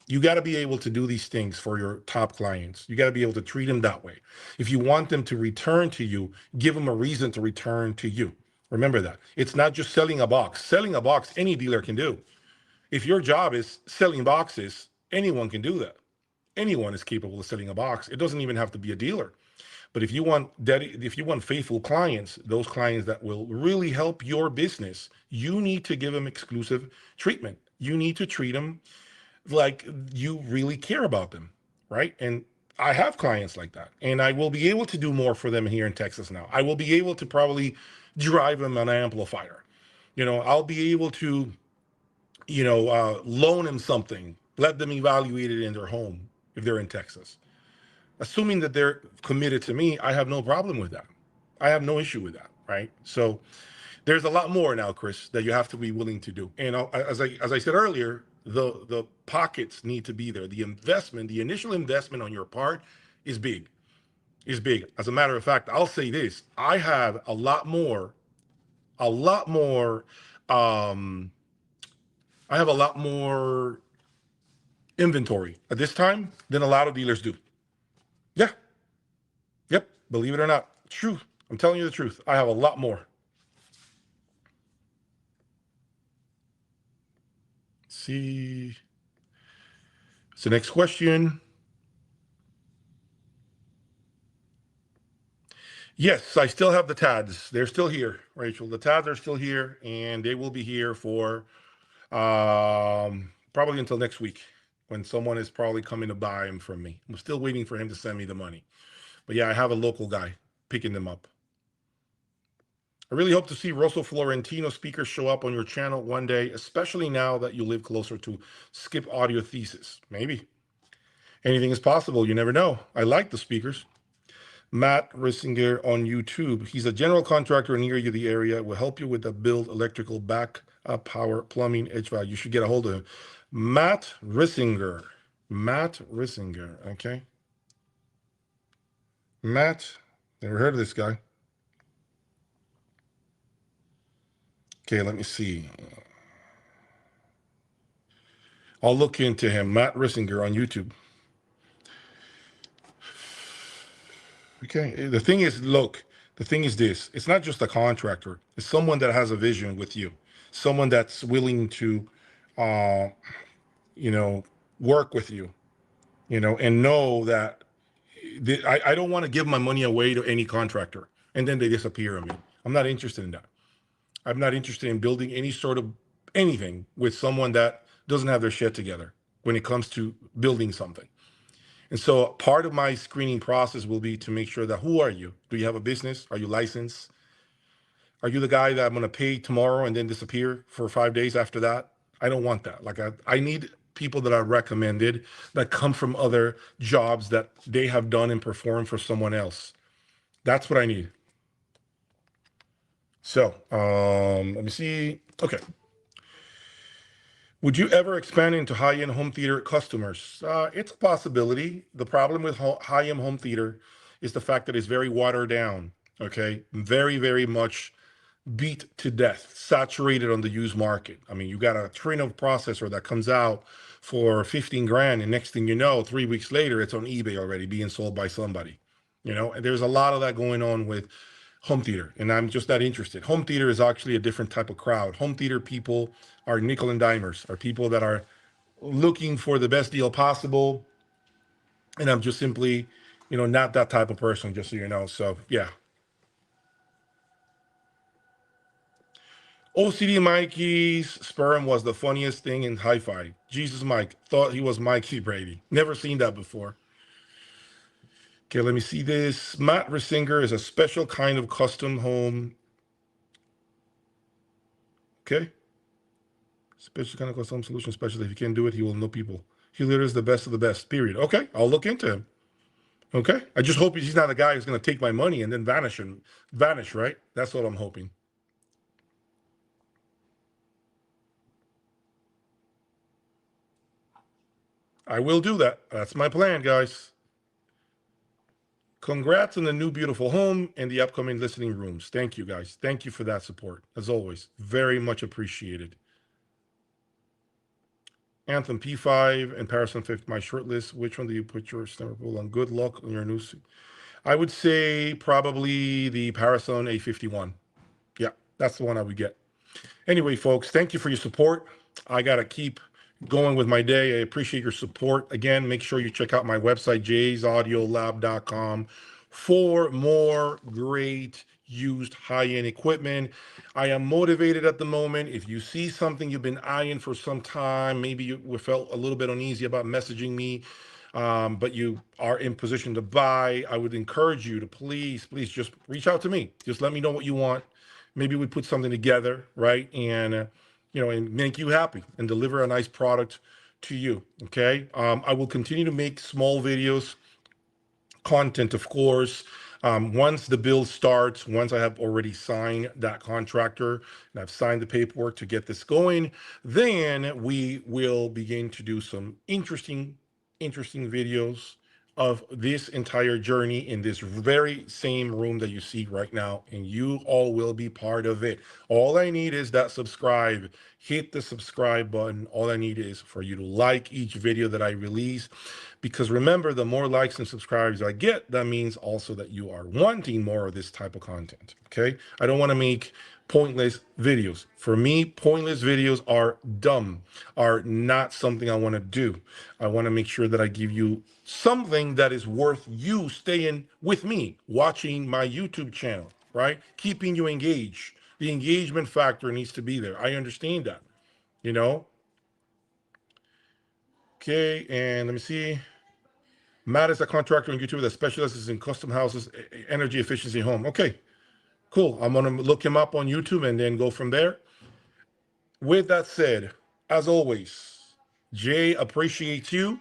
You got to be able to do these things for your top clients. You got to be able to treat them that way. If you want them to return to you, give them a reason to return to you. Remember that. It's not just selling a box. Selling a box, any dealer can do. If your job is selling boxes, anyone can do that. Anyone is capable of selling a box. It doesn't even have to be a dealer. But if you want faithful clients, those clients that will really help your business, you need to give them exclusive treatment. You need to treat them like you really care about them, right? And I have clients like that, and I will be able to do more for them here in Texas now. I will be able to probably drive them an amplifier. I'll be able to loan them something, let them evaluate it in their home if they're in Texas. Assuming that they're committed to me, I have no problem with that. I have no issue with that, right? So there's a lot more now, Chris, that you have to be willing to do. And as I said earlier, the pockets need to be there. The investment, the initial investment on your part is big. Is big. As a matter of fact, I'll say this: I have a lot more. Um, I have a lot more inventory at this time than a lot of dealers do. Yeah. Yep. Believe it or not, truth. I'm telling you the truth. I have a lot more. Let's see. So next question. Yes, I still have the TADs. They're still here, Rachel. The TADs are still here, and they will be here for probably until next week, when someone is probably coming to buy them from me. I'm still waiting for him to send me the money. But yeah, I have a local guy picking them up. I really hope to see Rosso Florentino speakers show up on your channel one day, especially now that you live closer to Skip Audio Thesis. Maybe. Anything is possible. You never know. I like the speakers. Matt Rissinger on YouTube. He's a general contractor near you, the area. Will help you with the build, electrical, back power, plumbing, HVAC. You should get a hold of him. Matt Rissinger. Matt Rissinger. Okay. Matt. Never heard of this guy. Okay, let me see. I'll look into him. Matt Rissinger on YouTube. Okay. The thing is, look, the thing is this. It's not just a contractor. It's someone that has a vision with you. Someone that's willing to, uh, you know, work with you, and know that I don't want to give my money away to any contractor and then they disappear on me. I'm not interested in that. I'm not interested in building any sort of anything with someone that doesn't have their shit together when it comes to building something. And so part of my screening process will be to make sure that who are you? Do you have a business? Are you licensed? Are you the guy that I'm going to pay tomorrow and then disappear for 5 days after that? I don't want that. Like I need people that are recommended that come from other jobs that they have done and performed for someone else. That's what I need. So let me see. Okay. Would you ever expand into high-end home theater customers? It's a possibility. The problem with high-end home theater is the fact that it's very watered down. Okay, very, very much beat to death, saturated on the used market. I mean, you got a Trino processor that comes out for 15 grand, and next thing you know, 3 weeks later, it's on eBay already being sold by somebody. And there's a lot of that going on with home theater, and I'm just not interested. Home theater is actually a different type of crowd. Home theater people are nickel and dimers, are people that are looking for the best deal possible, and I'm just simply, not that type of person, just so you know. So yeah. OCD Mikey's sperm was the funniest thing in hi-fi. Jesus Mike thought he was Mikey Brady. Never seen that before. Okay, let me see this. Matt Risinger is a special kind of custom home. Okay. Special kind of custom solution specialist. If you can't do it, he will know people. He literally is the best of the best, period. Okay, I'll look into him. Okay. I just hope he's not a guy who's going to take my money and then vanish, right? That's what I'm hoping. I will do that. That's my plan, guys. Congrats on the new beautiful home and the upcoming listening rooms. Thank you, guys. Thank you for that support. As always, very much appreciated. Anthem P5 and Paris on 5th, my short list. Which one do you put your Liverpool on? Good luck on your new suit. I would say probably the Parasol A51. Yeah, that's the one I would get. Anyway, folks, thank you for your support. I got to keep going with my day. I appreciate your support. Again, make sure you check out my website, jaysaudiolab.com, for more great used high-end equipment. I am motivated at the moment. If you see something you've been eyeing for some time, maybe you felt a little bit uneasy about messaging me, but you are in position to buy, I would encourage you to please just reach out to me. Just let me know what you want. Maybe we put something together, right? And and make you happy and deliver a nice product to you. Okay. I will continue to make small videos, content, of course. Once the build starts, once I have already signed that contractor and I've signed the paperwork to get this going, then we will begin to do some interesting videos of this entire journey in this very same room that you see right now, and you all will be part of it. All I need is that subscribe. Hit the subscribe button. All I need is for you to like each video that I release, because remember, the more likes and subscribers I get, that means also that you are wanting more of this type of content. Okay, I don't want to make pointless videos. For me, pointless videos are dumb, are not something I want to do. I want to make sure that I give you something that is worth you staying with me, watching my YouTube channel, right? Keeping you engaged. The engagement factor needs to be there. I understand that, Okay, and let me see. Matt is a contractor on YouTube that specializes in custom houses, energy efficiency home. Okay, cool. I'm going to look him up on YouTube and then go from there. With that said, as always, Jay appreciates you.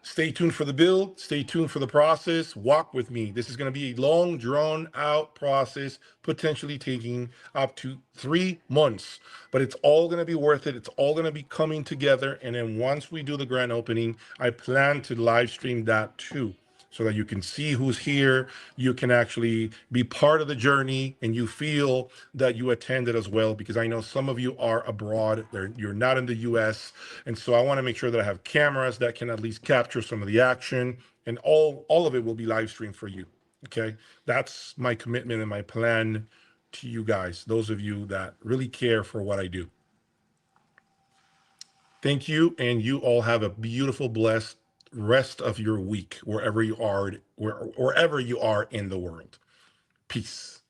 Stay tuned for the build. Stay tuned for the process. Walk with me. This is going to be a long, drawn out process, potentially taking up to 3 months. But it's all going to be worth it. It's all going to be coming together. And then once we do the grand opening, I plan to live stream that too, so that you can see who's here. You can actually be part of the journey and you feel that you attended as well, because I know some of you are abroad, you're not in the US. And so I want to make sure that I have cameras that can at least capture some of the action, and all of it will be live streamed for you. Okay. That's my commitment and my plan to you guys, those of you that really care for what I do. Thank you, and you all have a beautiful, blessed rest of your week, wherever you are in the world. Peace.